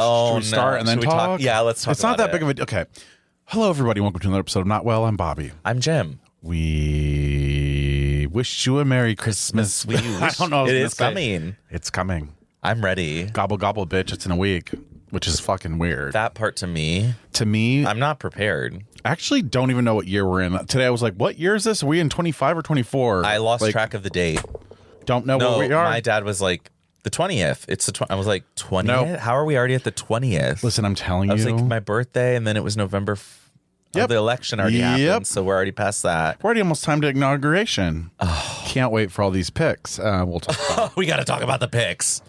Should we start and then Should we talk? Yeah, let's talk. It's not that big of a... Okay. Hello, everybody. Welcome to another episode of Not Well. I'm Bobby. I'm Jim. We wish you a Merry Christmas. We I don't know. It is coming. It's coming. I'm ready. Gobble, gobble, bitch. It's in a week, which is fucking weird. That part to me, I'm not prepared. I actually don't even know what year we're in. Today I was like, what year is this? Are we in 25 or 24? I lost track of the date. Don't know where we are. My dad was like, the 20th. It's the I was like, 20th? Nope. How are we already at the 20th? Listen, I'm telling you. I was like, my birthday, and then it was November. Yep. The election already happened, so we're already past that. We're already almost time to inauguration. Oh. Can't wait for all these pics. We'll talk about We got to talk about the pics.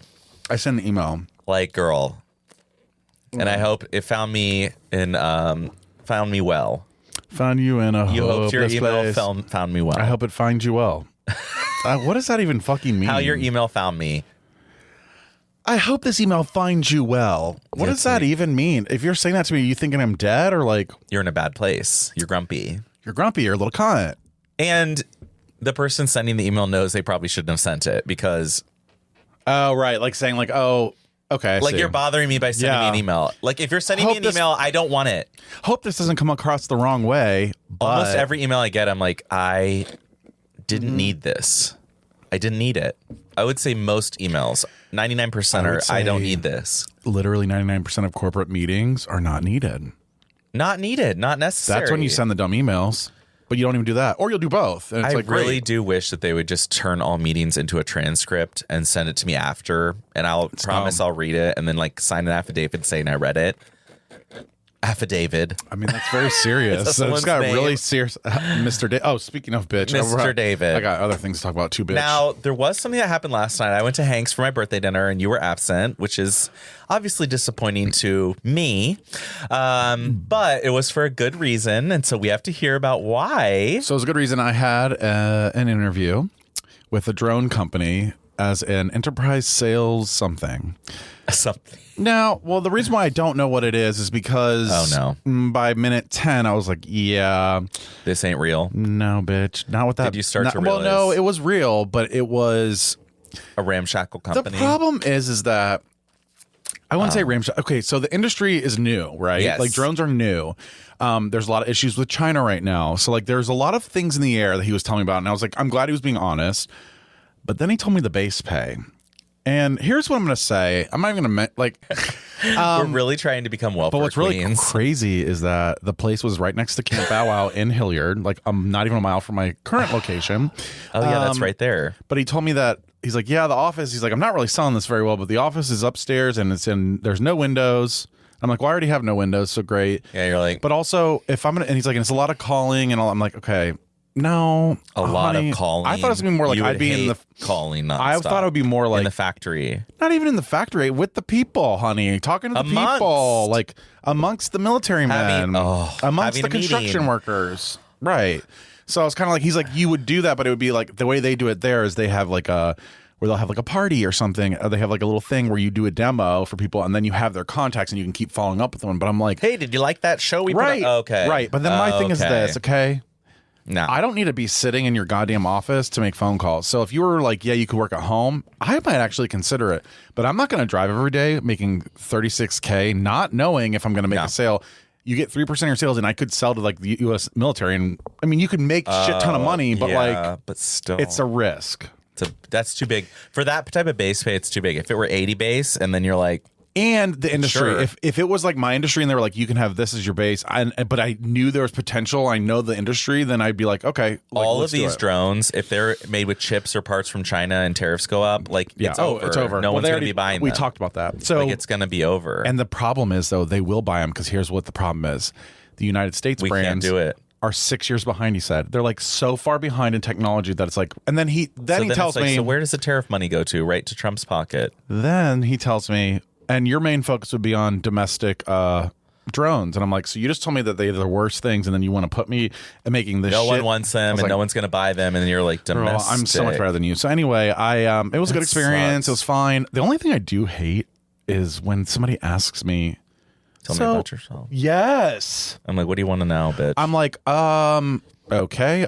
I sent an email. Like, girl. And I hope it found me well. Found you in a You hoped your email place. found me well. I hope it finds you well. What does that even fucking mean? How your email found me. I hope this email finds you well. What does that even mean? If you're saying that to me, you thinking I'm dead or like... You're in a bad place. You're grumpy. You're grumpy. You're a little cunt. And the person sending the email knows they probably shouldn't have sent it because... Oh, right. Like saying like, oh, okay. Like you're bothering me by sending me an email. Like if you're sending me an email, I don't want it. Hope this doesn't come across the wrong way. But... Almost every email I get, I'm like, I didn't need this. I didn't need it. I would say most emails, 99% are, I don't need this. Literally 99% of corporate meetings are not needed. Not needed. Not necessary. That's when you send the dumb emails. But you don't even do that. Or you'll do both. And it's I like, really great. do wish that they would just turn all meetings into a transcript and send it to me after. And I'll promise I'll read it and then like sign an affidavit saying I read it. Affidavit. I mean, that's very serious. That It's got name? really serious. Mr. Oh, speaking of bitch. Mr. David. I got other things to talk about too, bitch. Now, there was something that happened last night. I went to Hank's for my birthday dinner and you were absent, which is obviously disappointing to me. But it was for a good reason. And so we have to hear about why. So it was a good reason. I had an interview with a drone company as an enterprise sales something. Now, well, the reason why I don't know what it is because by minute 10, I was like, yeah. This ain't real. No, bitch. Not with that. Did you start to realize? Well, no, it was real, but it was a ramshackle company. The problem is that I wouldn't say ramshackle. Okay, so the industry is new, right? Yes. Like drones are new. There's a lot of issues with China right now. So like there's a lot of things in the air that he was telling me about. And I was like, I'm glad he was being honest. But then he told me the base pay. And here's what I'm going to say. I'm not even going to like. We're really trying to become welfare But what's queens. really crazy is that the place was right next to Camp Bow Wow in Hilliard, like not even a mile from my current location. Oh yeah, that's right there. But he told me that he's like, yeah, the office. He's like, I'm not really selling this very well, but the office is upstairs and there's no windows. I'm like, well, I already have no windows, so great. Yeah, you're like, but also if I'm gonna, and he's like, and it's a lot of calling and all. I'm like, okay. No, a lot of calling. I thought it was gonna be more like I'd be in the calling. I thought it would be more like in the factory. Not even in the factory, with the people, honey. Talking to the people, like amongst the military men, amongst the construction workers, right? So I was kind of like, he's like, you would do that, but it would be like the way they do it there is they have like where they'll have like a party or something. Or they have like a little thing where you do a demo for people, and then you have their contacts and you can keep following up with them. But I'm like, hey, did you like that show we right? put up? Okay, right. But then my thing is this, okay. No. I don't need to be sitting in your goddamn office to make phone calls. So if you were like, yeah, you could work at home, I might actually consider it. But I'm not going to drive every day making $36K, not knowing if I'm going to make a sale. You get 3% of your sales, and I could sell to like the U.S. military. And I mean, you could make a shit ton of money, but but still, it's a risk. That's too big. For that type of base pay, it's too big. If it were 80 base and then you're like, and the industry, sure. if it was like my industry and they were like, you can have this as your base, but I knew there was potential, I know the industry, then I'd be like, okay. Like, all of these drones, if they're made with chips or parts from China and tariffs go up, like it's over. It's over. No one's going to be buying them. We talked about that. So like, it's going to be over. And the problem is, though, they will buy them because here's what the problem is. The United States brands can't do it. Are 6 years behind, he said. They're like so far behind in technology that it's like, and then he tells me. So where does the tariff money go to? Right to Trump's pocket. Then he tells me, and your main focus would be on domestic drones. And I'm like, so you just told me that they're the worst things, and then you want to put me in making this shit? No one wants them, and like, no one's going to buy them, and then you're like, domestic. Girl, I'm so much better than you. So anyway, it was a good experience. Sucks. It was fine. The only thing I do hate is when somebody asks me, Tell me about yourself. Yes. I'm like, what do you want to know, bitch? I'm like, okay.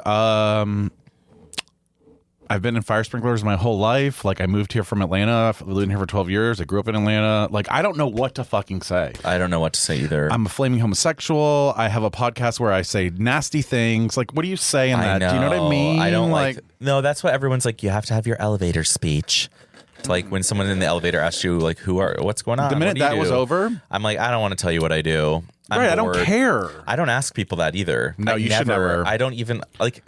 I've been in fire sprinklers my whole life. Like, I moved here from Atlanta. I've lived here for 12 years. I grew up in Atlanta. Like, I don't know what to fucking say. I don't know what to say either. I'm a flaming homosexual. I have a podcast where I say nasty things. Like, what do you say in that? Do you know what I mean? I don't like. No, that's what everyone's like. You have to have your elevator speech. It's like when someone in the elevator asks you, like, what's going on? The minute that was over, I'm like, I don't want to tell you what I do. Right, I don't care. I don't ask people that either. No, you should never. I don't even like.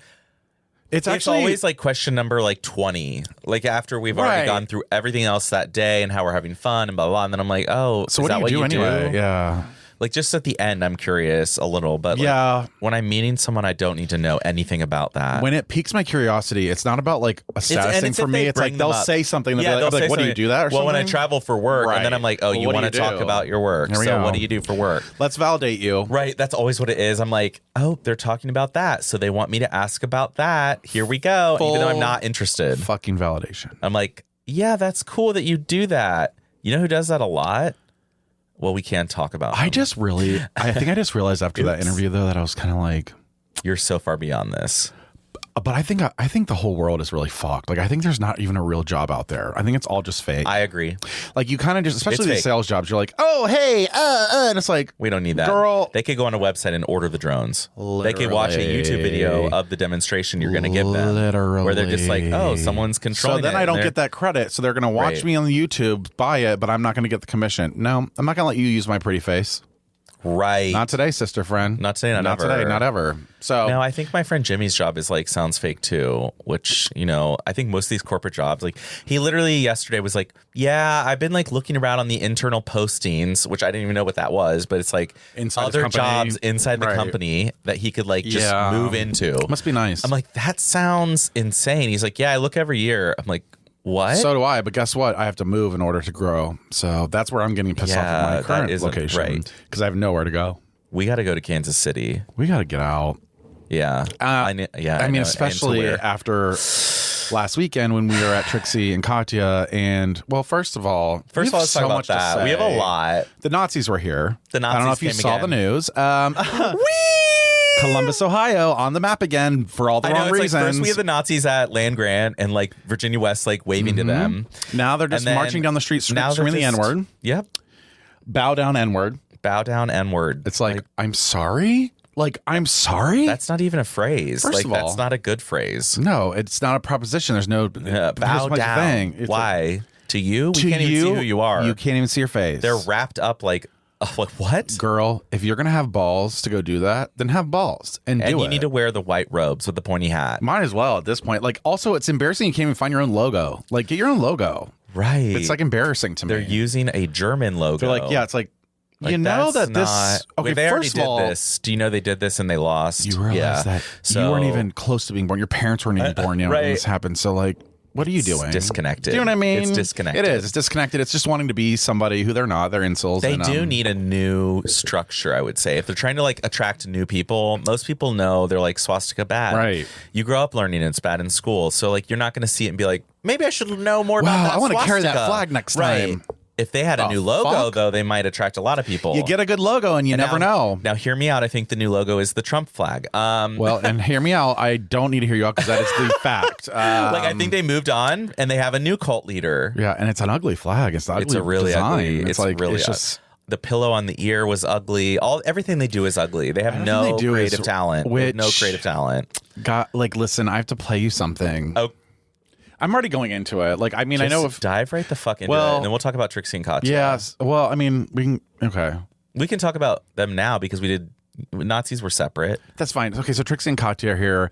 It's always like question number like 20, like after we've already gone through everything else that day and how we're having fun and blah, blah, blah. And then I'm like, oh, so is that what you do anyway? Yeah. Like just at the end, I'm curious a little, but like, when I'm meeting someone, I don't need to know anything about that. When it piques my curiosity, it's not about like a status thing for me. It's like they'll say something. They'll be like, what do you do that or something? Well, when I travel for work and then I'm like, oh, you want to talk about your work. So what do you do for work? Let's validate you. Right. That's always what it is. I'm like, oh, they're talking about that. So they want me to ask about that. Here we go. Even though I'm not interested. Fucking validation. I'm like, yeah, that's cool that you do that. You know who does that a lot? Well, we can't talk about him. I think I just realized after that interview, though, that I was kind of like, you're so far beyond this. But I think the whole world is really fucked. Like, I think there's not even a real job out there. I think it's all just fake. I agree. Like, you kind of just, especially these sales jobs, you're like, oh, hey, and it's like, we don't need that. Girl. They could go on a website and order the drones. Literally. They could watch a YouTube video of the demonstration you're going to give them. Literally. Where they're just like, oh, someone's controlling it. So then I don't get that credit. So they're going to watch me on the YouTube, buy it, but I'm not going to get the commission. No, I'm not going to let you use my pretty face. Right. Not today, sister friend. Not today, not ever. Today, not ever. So now I think my friend Jimmy's job is like sounds fake too, which, you know, I think most of these corporate jobs, like he literally yesterday was like, yeah, I've been like looking around on the internal postings, which I didn't even know what that was, but it's like inside other jobs inside the company that he could like just move into. Must be nice. I'm like, that sounds insane. He's like, yeah, I look every year. I'm like, what? So do I, but guess what? I have to move in order to grow. So that's where I'm getting pissed off at my current location. Right. Because I have nowhere to go. We got to go to Kansas City. We got to get out. Yeah. I mean, especially after last weekend when we were at Trixie and Katya. And, well, first of all, let's talk about that. We have a lot. The Nazis were here. The Nazis I don't know if you saw the news. Columbus, Ohio, on the map again for all the wrong reasons. Like first we had the Nazis at Land Grant and like Virginia West, like waving to them. Now they're just marching down the street, screaming the N-word. Yep. Bow down, N-word. Bow down, N-word. It's like, I'm sorry? Like, I'm sorry? That's not even a phrase. First of all, that's not a good phrase. No, it's not a proposition. There's no bow down. Why? To you? We can't even see who you are. You can't even see your face. They're wrapped up like what? Girl, if you're going to have balls to go do that, then have balls and do it. And you need to wear the white robes with the pointy hat. Might as well at this point. Like, also, it's embarrassing you can't even find your own logo. Like, get your own logo. Right. It's like embarrassing to me. They're using a German logo. They're like, yeah, it's like you know that this. Okay, they already first of all, did this. Do you know they did this and they lost? You realize that you weren't even close to being born. Your parents weren't even born yet when this happened. So, like, what are you doing? It's disconnected. Do you know what I mean? It's disconnected. It is. It's disconnected. It's just wanting to be somebody who they're not. They're incels. They do need a new structure, I would say. If they're trying to like attract new people, most people know they're like swastika bad. Right. You grow up learning it's bad in school. So like you're not going to see it and be like, maybe I should know more about that. I want to carry that flag next time. If they had a new logo, though, they might attract a lot of people. You get a good logo and you never know. Now, hear me out. I think the new logo is the Trump flag. Well, and hear me out. I don't need to hear you out because that is the fact. Like, I think they moved on and they have a new cult leader. Yeah, and it's an ugly flag. It's an ugly a really design. Ugly. It's like really just the pillow on the ear was ugly. Everything they do is ugly. They have no creative talent. No creative talent. Listen, I have to play you something. Oh. I'm already going into it. Like, I mean, I know if dive right the fuck into it, and then we'll talk about Trixie and Katya. Yes. Well, I mean, we can. Okay. We can talk about them now because Nazis were separate. That's fine. Okay, so Trixie and Katya are here.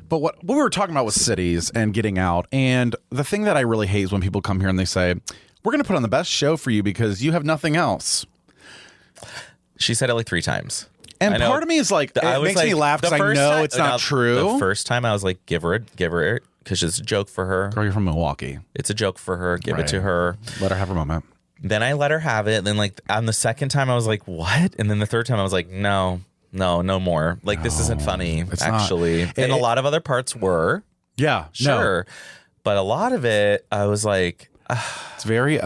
But what we were talking about was cities and getting out. And the thing that I really hate is when people come here and they say, we're going to put on the best show for you because you have nothing else. She said it like 3 times. And part of me is like, it makes me laugh because I know it's not true. The first time I was like, give her because it's a joke for her. Girl, you're from Milwaukee. It's a joke for her. Give it to her. Let her have her moment. Then I let her have it. And then like on the second time I was like, what? And then the third time I was like, no more. Like, this isn't funny, actually. And a lot of other parts were. Yeah. Sure. But a lot of it, I was like... It's very...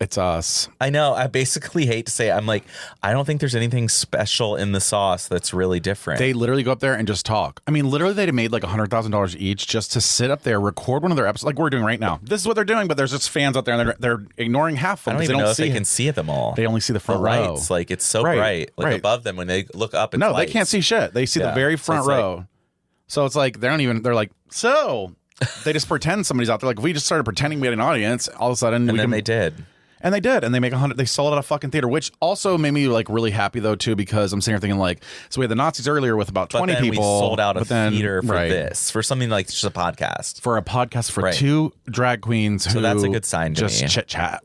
It's us. I know. I basically hate to say it. I'm like, I don't think there's anything special in the sauce that's really different. They literally go up there and just talk. I mean, literally they made like $100,000 each just to sit up there, record one of their episodes like we're doing right now. This is what they're doing, but there's just fans out there and they're ignoring half of them. I don't even know if they can see them all. They only see the front row. It's like, it's so bright. Like above them when they look up. No, they can't see shit. They see the very front row. So it's like, they're like, so they just pretend somebody's out there. Like if we just started pretending we had an audience, all of a sudden. And then they did. And they did, and they make 100. They sold out a fucking theater, which also made me like really happy though too, because I'm sitting here thinking like, so we had the Nazis earlier with about 20 people. We sold out a theater for this, for something like just a podcast, for two drag queens. So that's a good sign to just me. Chit chat.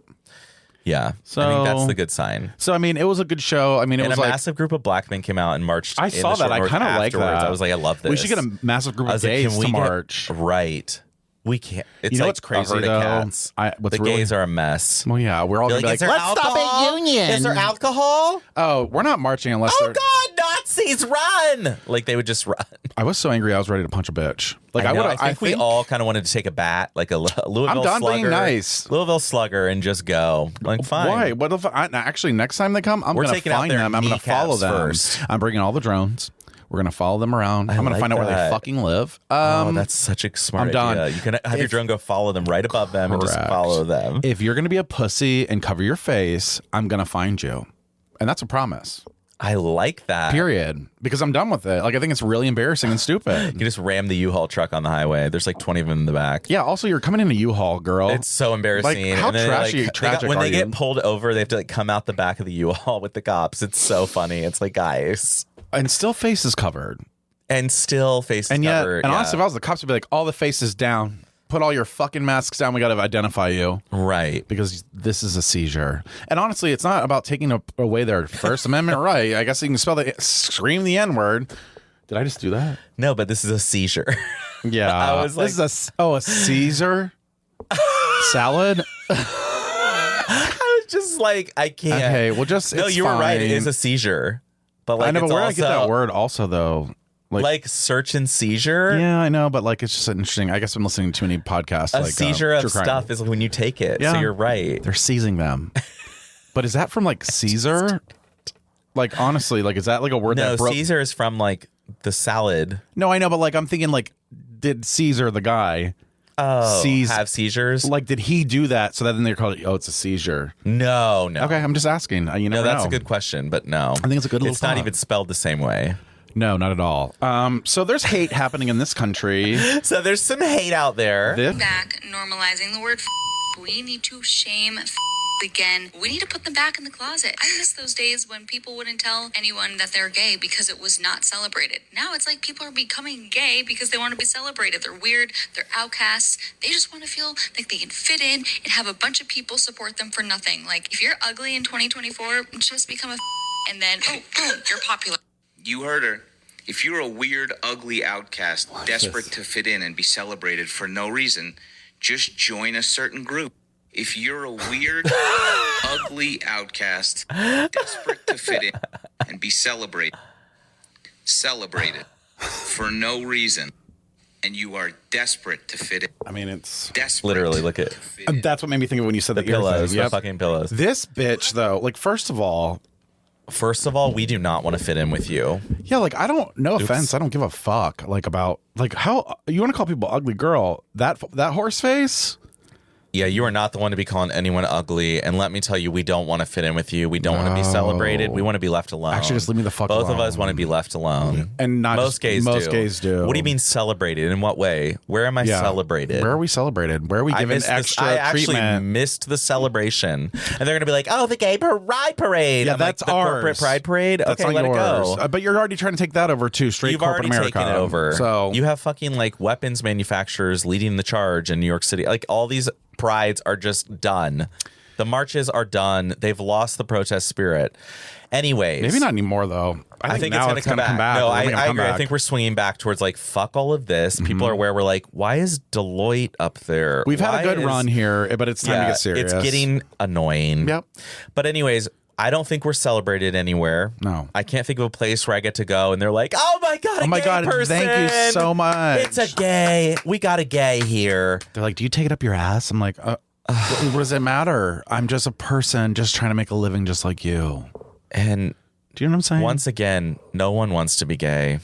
Yeah, so I think that's the good sign. So I mean, it was a good show. I mean, it was like a massive group of black men came out and marched. I saw that. I kind of like that. I was like, I love this. We should get a massive group of gays to march. Right. We can't. It's what's crazy though? Cats. The gays are a mess. Well, yeah, we're all gonna be like, let's stop at Union. Is there alcohol? Oh, we're not marching unless. Oh God, Nazis, run! Like they would just run. I was so angry, I was ready to punch a bitch. Like I think we all kind of wanted to take a bat, like a Louisville I'm done slugger, being nice. Louisville slugger, and just go. Like fine. Why? What if actually next time they come, I'm going to find them. I'm going to follow them first. I'm bringing all the drones. We're going to follow them around. I'm going to find out where they fucking live. That's such a smart idea. You can have your drone go follow them right above them and just follow them. If you're going to be a pussy and cover your face, I'm going to find you. And that's a promise. I like that. Period. Because I'm done with it. Like, I think it's really embarrassing and stupid. You just ram the U-Haul truck on the highway. There's like 20 of them in the back. Yeah, also, you're coming in a U-Haul, girl. It's so embarrassing. Like, how tragic when are they you? get pulled over, they have to like come out the back of the U-Haul with the cops. It's so funny. It's like, guys. And still faces covered. And still faces covered. And honestly, if I was the cops, I'd be like, all the faces down. Put all your fucking masks down. We got to identify you. Right. Because this is a seizure. And honestly, it's not about taking away their First Amendment right. I guess you can scream the N-word. Did I just do that? No, but this is a seizure. Yeah. I was like, this is a Caesar salad? I was just like, I can't. Okay, well, just, no, you were right. It is a seizure. But like, I know, but where also, did I get that word also, though? Like search and seizure? Yeah, I know, but like it's just interesting. I guess I'm listening to too many podcasts. A seizure of stuff is when you take it. Yeah. So you're right. They're seizing them. But is that from like Caesar? Like honestly, like is that like a word that broke? Caesar is from like the salad. No, I know, but like I'm thinking like did Caesar the guy have seizures? Like did he do that so that then they're called it's a seizure? No. Okay, I'm just asking. You never know. That's a good question, but no. I think it's a good little It's not even spelled the same way. No, not at all. So there's hate happening in this country. So there's some hate out there. Back normalizing the word we need to shame again. We need to put them back in the closet. I miss those days when people wouldn't tell anyone that they're gay because it was not celebrated. Now it's like people are becoming gay because they want to be celebrated. They're weird. They're outcasts. They just want to feel like they can fit in and have a bunch of people support them for nothing. Like if you're ugly in 2024, just become a and then, oh, boom, you're popular. You heard her. If you're a weird, ugly outcast, desperate to fit in and be celebrated for no reason, just join a certain group. If you're a weird, ugly outcast, desperate to fit in and be celebrated for no reason, and you are desperate to fit in. I mean, it's desperate. Literally, look at that's what made me think of when you said the pillows. The fucking pillows. This bitch, though, like first of all, we do not want to fit in with you. Yeah, like I don't. No offense, I don't give a fuck. Like about like how you want to call people ugly girl. That horse face. Yeah, you are not the one to be calling anyone ugly. And let me tell you, we don't want to fit in with you. We don't want to be celebrated. We want to be left alone. Actually, just leave me the fuck alone. Both of us want to be left alone. And not most gays do. What do you mean celebrated? In what way? Where am I celebrated? Where are we celebrated? Where are we given extra treatment? I actually missed the celebration. And they're going to be like, oh, the gay pride parade. Yeah, that's like, the ours. Corporate pride parade? That's okay, let yours. it go. But you're already trying to take that over too, straight corporate America. You've already taken it over. So you have fucking like weapons manufacturers leading the charge in New York City. Like all these prides are just done. The marches are done. They've lost the protest spirit. Anyways. Maybe not anymore, though. I think it's going to come back. No, I agree. Back. I think we're swinging back towards like, fuck all of this. Mm-hmm. People are where we're like, why is Deloitte up there? We've had a good run here, but it's time to get serious. It's getting annoying. Yep. But anyways, I don't think we're celebrated anywhere. No. I can't think of a place where I get to go and they're like, oh my God, a gay person. Thank you so much. It's a gay. We got a gay here. They're like, do you take it up your ass? I'm like, What does it matter? I'm just a person just trying to make a living just like you. And do you know what I'm saying? Once again, no one wants to be gay.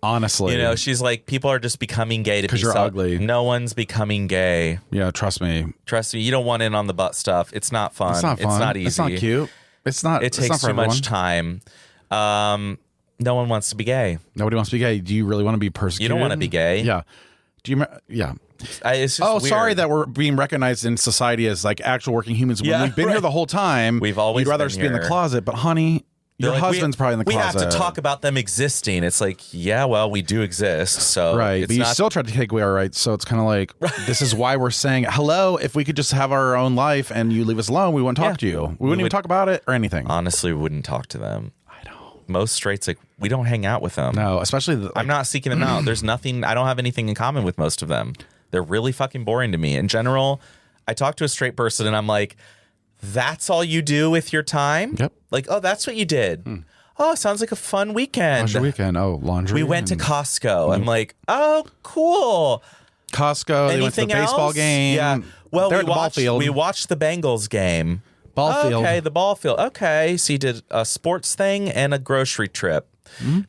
Honestly. You know, she's like, people are just becoming gay to be you're ugly. No one's becoming gay. Yeah, trust me. Trust me, you don't want in on the butt stuff. It's not fun. It's not fun. It's not easy. It's not cute. It's not. It takes too much time. No one wants to be gay. Nobody wants to be gay. Do you really want to be persecuted? You don't want to be gay. Yeah. Do you? Yeah. It's just weird. Sorry that we're being recognized in society as like actual working humans. When we've been here the whole time. We've always You'd rather been just be in the here. closet, but honey, your husband's probably in the closet. We have to talk about them existing. It's like, yeah, well, we do exist. So right, it's but you not, still tried to take away our rights. So it's kind of like, this is why we're saying, hello, if we could just have our own life and you leave us alone, we wouldn't talk to you. We wouldn't even talk about it or anything. Honestly, we wouldn't talk to them. I know. Most straights, like, we don't hang out with them. No, especially I'm not seeking them out. There's nothing. I don't have anything in common with most of them. They're really fucking boring to me. In general, I talk to a straight person and I'm like, that's all you do with your time? Yep. Like, oh, that's what you did. Oh, sounds like a fun weekend. How's your weekend? Oh, laundry. We went to Costco. I'm like, oh, cool. Costco. They went to the baseball game. Yeah. Well, They're we at the ball field. watched the Bengals game. Ball field. Okay, the ball field. Okay, so you did a sports thing and a grocery trip.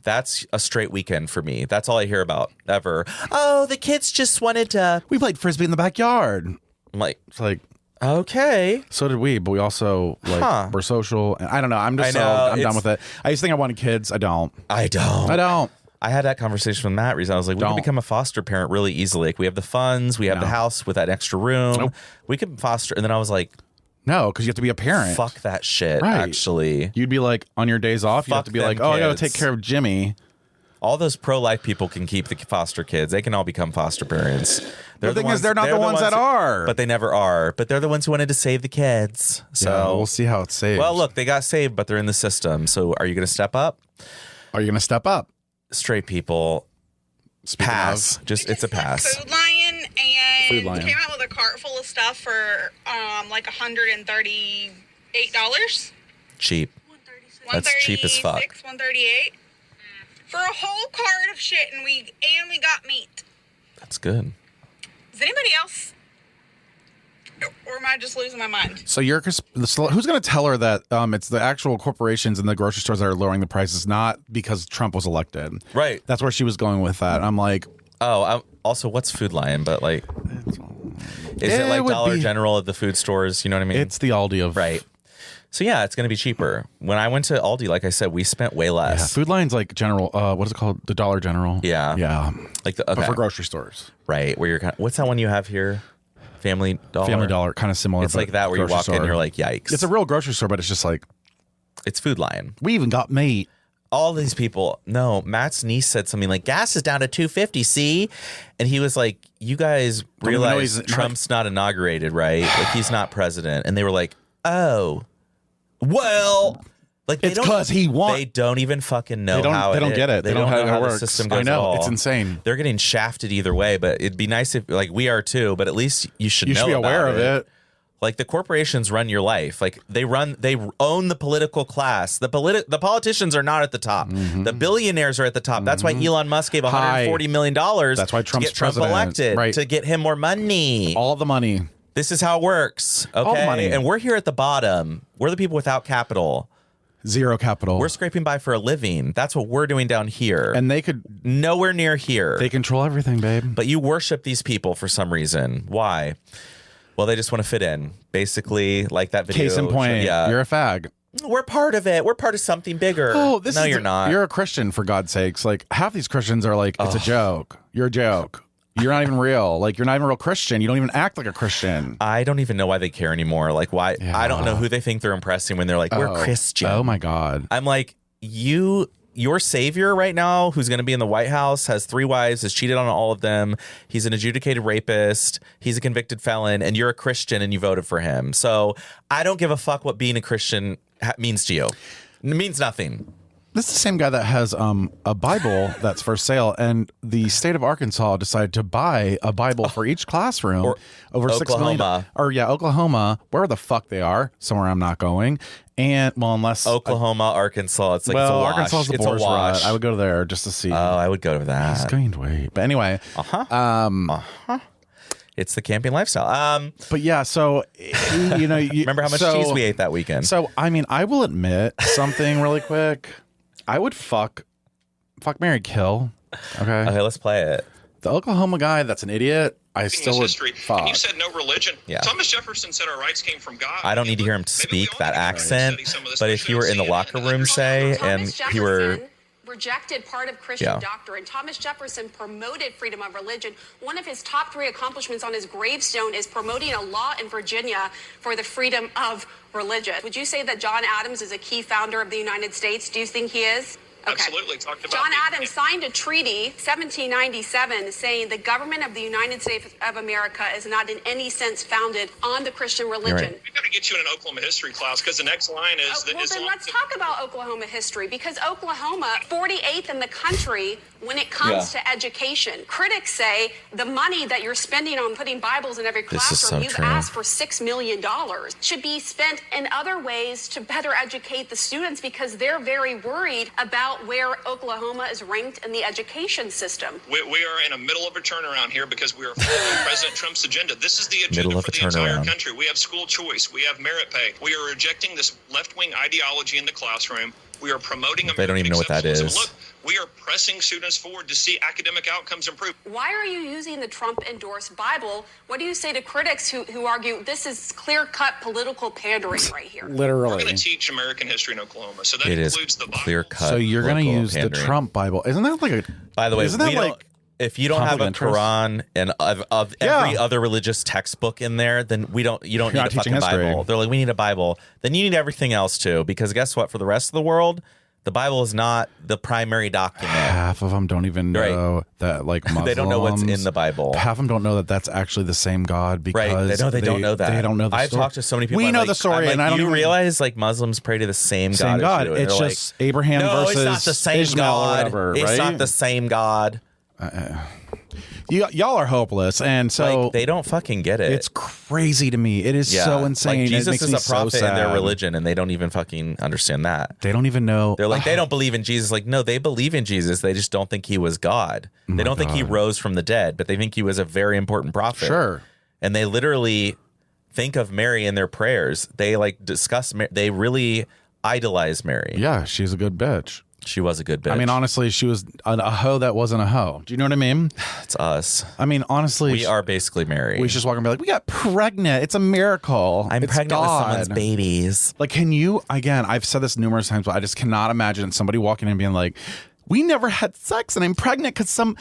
That's a straight weekend for me. That's all I hear about ever. Oh, the kids just wanted to. We played Frisbee in the backyard. I'm like, It's like, okay. so did we, but we also like we're social. And I don't know. I'm just I'm done with it. I used to think I wanted kids. I don't. I don't. I had that conversation with Matt recently. I was like, we could become a foster parent really easily. Like, we have the funds, we have the house with that extra room. Nope. We could foster. And then I was like, no, because you have to be a parent. fuck that shit, Right. actually. You'd be like, on your days off, you have Fuck to be them like, oh, I got to kids. take care of Jimmy. All those pro-life people can keep the foster kids. They can all become foster parents. The thing is, they're not the ones that are. But they never are. But they're the ones who wanted to save the kids. So Yeah, we'll see how it's saved. Well, look, they got saved, but they're in the system. So are you going to step up? Are you going to step up? Straight people, Speaking pass. of, It's a pass. Food Lion and Food Lion. came out with a cart full of stuff for like $138. Cheap. That's cheap as fuck. $138 for a whole cart of shit, and we got meat. That's good. Is anybody else, or am I just losing my mind? so who's going to tell her that it's the actual corporations and the grocery stores that are lowering the prices, not because Trump was elected? Right. That's where she was going with that. I'm like, Oh, also, what's Food Lion? But like, is it like would Dollar be- General at the food stores? You know what I mean? it's the Aldi of right. So yeah, it's going to be cheaper. When I went to Aldi, like I said, we spent way Yeah, less. Food Lion's like General. What is it called? The Dollar General. Yeah. Yeah. Like the But okay, for grocery stores, right? Where you're kind of, what's that one you have here? Family Dollar. Family Dollar, kind of similar. It's but like that where you grocery walk in, store. you're like, yikes. It's a real grocery store, but it's just like It's Food Lion. we even got meat. All these people. No, Matt's niece said something like, gas is down to $2.50. See, and he was like, you guys Don't even know realize he's Trump's not inaugurated, right? Like, he's not president. And they were like, oh, well. Like, It's 'cause he won. They don't even fucking know They don't- how they don't is. get it. They They don't don't know know how how it the works. system I goes know. at all. It's insane. They're getting shafted either way, but it'd be nice if, like, we are too, but at least you should You know should be aware about of it. Like, the corporations run your life. Like, they own the political class. The politicians are not at the top. Mm-hmm. The billionaires are at the top. That's why Elon Musk gave $140 million That's why to Trump's get Trump president. elected, Right. to get him more money. All the money. This is how it works. Okay. the money. And we're here at the bottom. We're the people without capital. Zero capital. We're scraping by for a living. That's what we're doing down here. and they nowhere near here. they control everything, babe. But you worship these people for some reason. Why? Well, they just want to fit in. Basically, like that video. Case in point, Yeah. you're a fag. We're part of it. We're part of something bigger. Oh, no, you're not. You're a Christian, for God's sakes. Like, half these Christians are like, it's a joke. You're a joke. You're not even real. Like, you're not even a real Christian. You don't even act like a Christian. I don't even know why they care anymore. Like, why? Yeah. I don't know who they think they're impressing when they're like, we're Christian. Oh my God. I'm like, your savior right now, who's going to be in the White House, has 3 wives, has cheated on all of them. He's an adjudicated rapist. He's a convicted felon, and you're a Christian and you voted for him. So I don't give a fuck what being a Christian means to you. It means nothing. This is the same guy that has a Bible that's for sale, and the state of Arkansas decided to buy a Bible for each classroom Or over $6 million. Oklahoma. Oklahoma, where the fuck they are, somewhere I'm not going. And well, unless Oklahoma, Arkansas, it's like it's a well, wash. Arkansas is the It's a Boers wash. route. I would go there just to see. Oh, I would go to that. He's gained weight, but anyway, It's the camping lifestyle. But yeah, so remember how much cheese we ate that weekend? So I mean, I will admit something really quick. I would fuck, marry, kill. Okay, let's play it. The Oklahoma guy that's an idiot. I still would fuck. And you said no religion. Yeah. Thomas Jefferson said our rights came from God. I don't need to hear him speak that accent, but if you were in the locker room, say, and you were rejected part of Christian doctrine. Thomas Jefferson promoted freedom of religion. One of his top 3 accomplishments on his gravestone is promoting a law in Virginia for the freedom of religion. Would you say that John Adams is a key founder of the United States? Do you think he is? Okay. Absolutely. John Adams signed a treaty, 1797, saying the government of the United States of America is not in any sense founded on the Christian religion. Right. We've got to get you in an Oklahoma history class because the next line is... then let's talk about Oklahoma history, because Oklahoma, 48th in the country when it comes to education. Critics say the money that you're spending on putting Bibles in every classroom, you've asked for $6 million, should be spent in other ways to better educate the students, because they're very worried about where Oklahoma is ranked in the education system. We are in the middle of a turnaround here because we are following President Trump's agenda. This is the agenda for the entire country. We have school choice. We have merit pay. We are rejecting this left-wing ideology in the classroom. We are promoting American They don't even know what that is. Look, we are pressing students forward to see academic outcomes improve. Why are you using the Trump-endorsed Bible? What do you say to critics who argue this is clear-cut political pandering right here? Literally. We're going to teach American history in Oklahoma, so that It includes is the Bible. clear-cut. So you're going to use pandering. the Trump Bible. Isn't that like a... By the way, isn't that like... If you don't have a Quran and of every other religious textbook in there, then you don't need a fucking Bible. They're like, we need a Bible. Then you need everything else too, because guess what? For the rest of the world, the Bible is not the primary document. Half of them don't even know that, like, Muslims, they don't know what's in the Bible. Half of them don't know that that's actually the same God, because they don't know that. They don't know the I've story. talked to so many people. We know the story, and I don't you even realize like Muslims pray to the same God. God. It's They're just Abraham versus it's not the same Ishmael God. or whatever, right? It's not the same God. Y'all are hopeless, and so like, they don't fucking get it. It's crazy to me. It is so insane. Like, Jesus is a prophet in their sad. religion, and they don't even fucking understand that. They don't even know. They're like, they don't believe in Jesus. Like, no, they believe in Jesus. They just don't think he was God. They don't think he rose from the dead, but they think he was a very important prophet. Sure. And they literally think of Mary in their prayers. They like discuss. They really idolize Mary. Yeah, she's a good bitch. She was a good bitch. I mean, honestly, she was a hoe that wasn't a hoe. Do you know what I mean? It's us. I mean, honestly, we are basically Mary. We should just walk and be like, we got pregnant. It's a miracle. I'm it's pregnant God. with someone's babies. Like, can you, again, I've said this numerous times, but I just cannot imagine somebody walking in and being like, we never had sex and I'm pregnant because a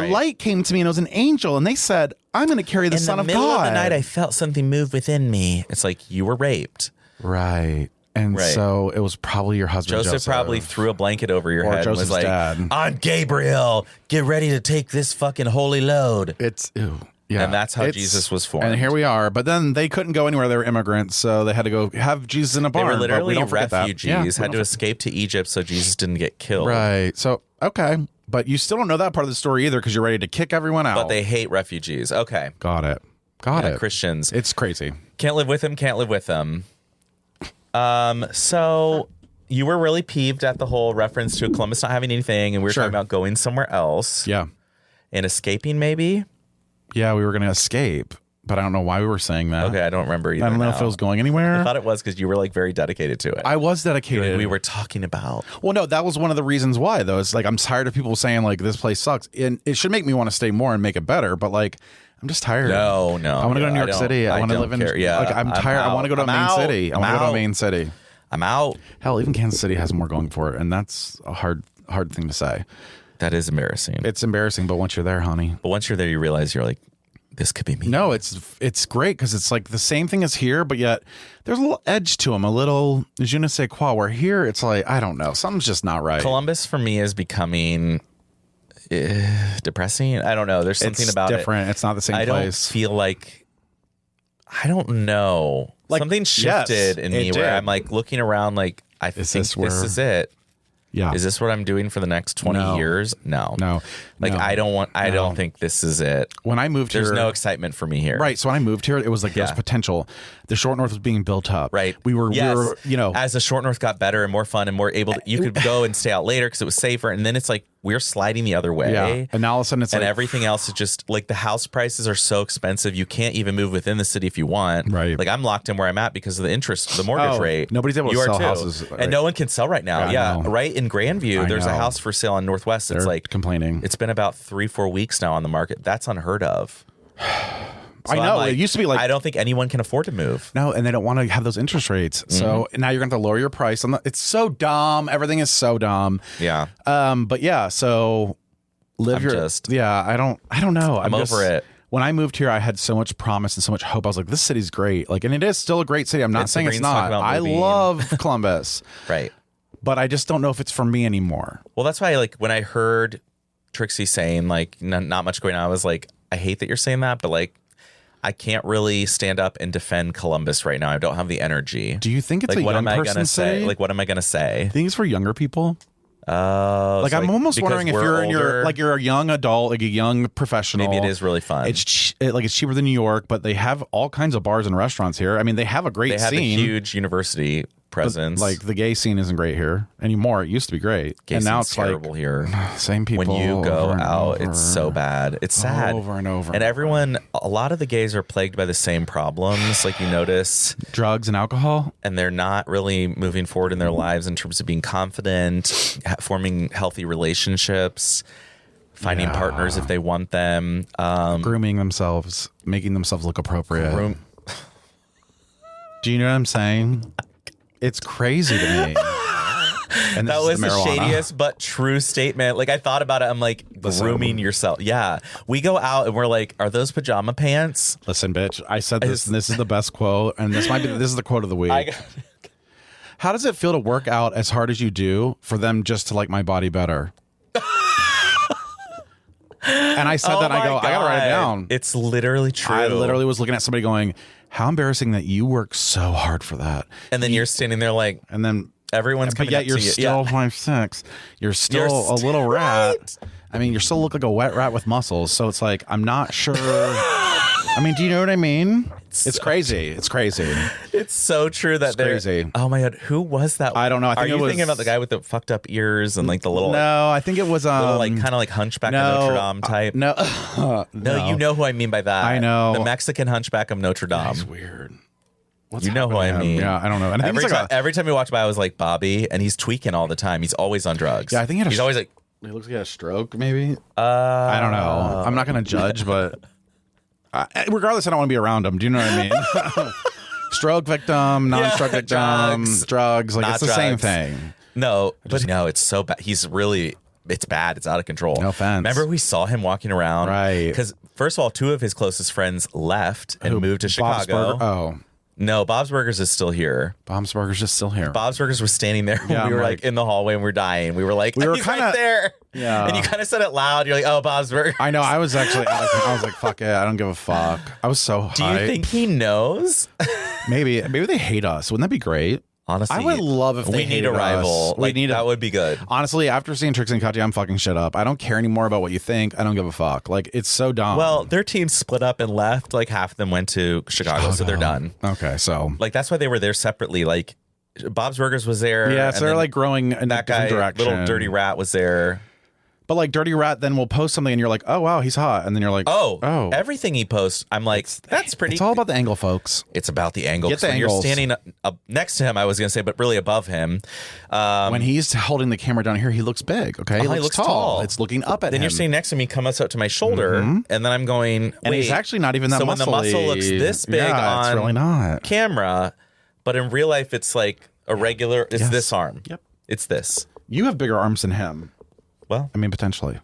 light came to me and it was an angel and they said, I'm going to carry the Son of God. In the middle of the night, I felt something move within me. It's like, you were raped. Right. And so it was probably your husband, Joseph. Probably threw a blanket over your head Joseph's and was like, dad. I'm Gabriel. Get ready to take this fucking holy load. Yeah. And that's how Jesus was formed. And here we are. But then they couldn't go anywhere. They were immigrants, so they had to go have Jesus in a barn. They were literally refugees, had had to escape to Egypt so Jesus didn't get killed. Right. So, okay. But you still don't know that part of the story either because you're ready to kick everyone out. But they hate refugees. Okay. Got it. Christians. It's crazy. Can't live with them. So you were really peeved at the whole reference to Columbus not having anything, and we were talking about going somewhere else. Yeah. And escaping, maybe? Yeah, we were going to escape, but I don't know why we were saying that. Okay, I don't remember either. I don't know if it was going anywhere. I thought it was because you were like very dedicated to it. I was dedicated. We were talking about. Well, no, that was one of the reasons why, though. It's like I'm tired of people saying like this place sucks, and it should make me want to stay more and make it better. But like, I'm just tired. No. I want to go to New York City. I want to live in. Yeah, like I'm tired. I want to go to a main city. I want to go to a main city. I'm out. Hell, even Kansas City has more going for it, and that's a hard thing to say. That is embarrassing. It's embarrassing, but once you're there, honey. But once you're there, you realize you're like, this could be me. No, it's great because it's like the same thing as here, but yet there's a little edge to them, a little je ne sais quoi. Where here, it's like, I don't know, something's just not right. Columbus for me is becoming depressing. I don't know. There's something about different. It's not the same place. I don't feel like, I don't know. Like, something shifted in me where I'm like looking around like, I think this is it. Yeah. Is this what I'm doing for the next 20 years? No. Like, I don't think this is it. When I moved here, there's no excitement for me here. Right. So when I moved here, it was like there was potential. The Short North was being built up. Right. We were, as the Short North got better and more fun and more able to, you could go and stay out later because it was safer. And then it's like, we're sliding the other way. Yeah. And now all of a sudden it's and everything else is just like the house prices are so expensive. You can't even move within the city if you want. Right. Like I'm locked in where I'm at because of the interest, the mortgage rate. Nobody's able to sell houses. And no one can sell right now. Yeah. Right in Grandview, there's a house for sale on Northwest. It's like complaining. It's been about 3-4 weeks now on the market. That's unheard of. So I know. It used to be like, I don't think anyone can afford to move. No, and they don't want to have those interest rates. So now you're going to have to lower your price. It's so dumb. Everything is so dumb. Yeah. But yeah, so I don't know. I'm over it. When I moved here, I had so much promise and so much hope. I was like, this city's great. Like, and it is still a great city. I'm not saying it's not. I love Columbus. Right. But I just don't know if it's for me anymore. Well, that's why, like, when I heard Trixie saying, like, not much going on, I was like, I hate that you're saying that, but, like, I can't really stand up and defend Columbus right now. I don't have the energy. Do you think it's like, a young person say? Like, what am I going to say? I think it's for younger people. Like, I'm almost wondering if you're in you're a young adult, like a young professional. Maybe it is really fun. It's cheaper than New York, but they have all kinds of bars and restaurants here. I mean, they have a great scene. They have a huge university presence. Like the gay scene isn't great here anymore. It used to be great, gay and now it's terrible like here. Same people. When you go out, it's so bad. It's sad over and over. And a lot of the gays are plagued by the same problems. Like you notice, drugs and alcohol, and they're not really moving forward in their lives in terms of being confident, forming healthy relationships, finding partners if they want them, grooming themselves, making themselves look appropriate. Do you know what I'm saying? It's crazy to me. And that was the shadiest but true statement. Like I thought about it. I'm like, grooming yourself. Yeah. We go out and we're like, are those pajama pants? Listen, bitch, I said this and this is the best quote. And this is the quote of the week. How does it feel to work out as hard as you do for them just to like my body better? And I said that and I go, I gotta write it down. It's literally true. I literally was looking at somebody going, how embarrassing that you work so hard for that. And then you're standing there like, and then everyone's coming yet up you're to you. still 5'6". You're still a little rat. I mean, you still look like a wet rat with muscles. So it's like, I'm not sure. I mean, do you know what I mean? It's crazy. It's crazy. It's so true that they're crazy. Oh my God. Who was that? I don't know. I think Are you thinking about the guy with the fucked up ears and like the little. No, I think it was little, like kind of like Hunchback of Notre Dame type. No. No, you know who I mean by that. I know. The Mexican Hunchback of Notre Dame. That's weird. You know who I mean. Yeah, I don't know. And every time we walk by, I was like, Bobby, and he's tweaking all the time. He's always on drugs. Yeah, I think he's always like. He looks like he had a stroke, maybe. I don't know. I'm not going to judge, but regardless, I don't want to be around him. Do you know what I mean? Stroke victim, non-stroke victim, drugs. Like, it's the same thing. No, but no, it's so bad. It's bad. It's out of control. No offense. Remember we saw him walking around? Right. Because first of all, 2 of his closest friends left and moved to Chicago. Oh. No, Bob's Burgers is still here. Bob's Burgers is still here. Bob's Burgers was standing there when we were like in the hallway and we were dying. We were like, he's right there. Yeah. And you kind of said it loud. You're like, oh, Bob's Burgers. I know. I was actually, I was like, fuck it. I don't give a fuck. I was so hyped. Do you think he knows? Maybe they hate us. Wouldn't that be great? Honestly, I would love if they need a rival. Us. That would be good. Honestly, after seeing Trixie and Katya, I'm fucking shit up. I don't care anymore about what you think. I don't give a fuck. Like, it's so dumb. Well, their team split up and left. Like half of them went to Chicago, so they're done. Okay, so like that's why they were there separately. Like Bob's Burgers was there. Yeah, so they're like growing in that different direction. Little Dirty Rat was there. But like Dirty Rat then will post something and you're like, oh wow, he's hot. And then you're like, oh. Everything he posts, I'm like, that's pretty. It's all about the angle, folks. It's about the angle. Get the when angles. You're standing up next to him, I was going to say, but really above him. When he's holding the camera down here, he looks big. Okay. He looks tall. It's looking up at him. Then you're standing next to me, comes up to my shoulder. And then I'm going, and he's actually not even that muscly. So when the muscle looks this big on it's really not. camera, but in real life, it's like a regular, it's this arm. Yep. It's this. You have bigger arms than him. Well, I mean, potentially.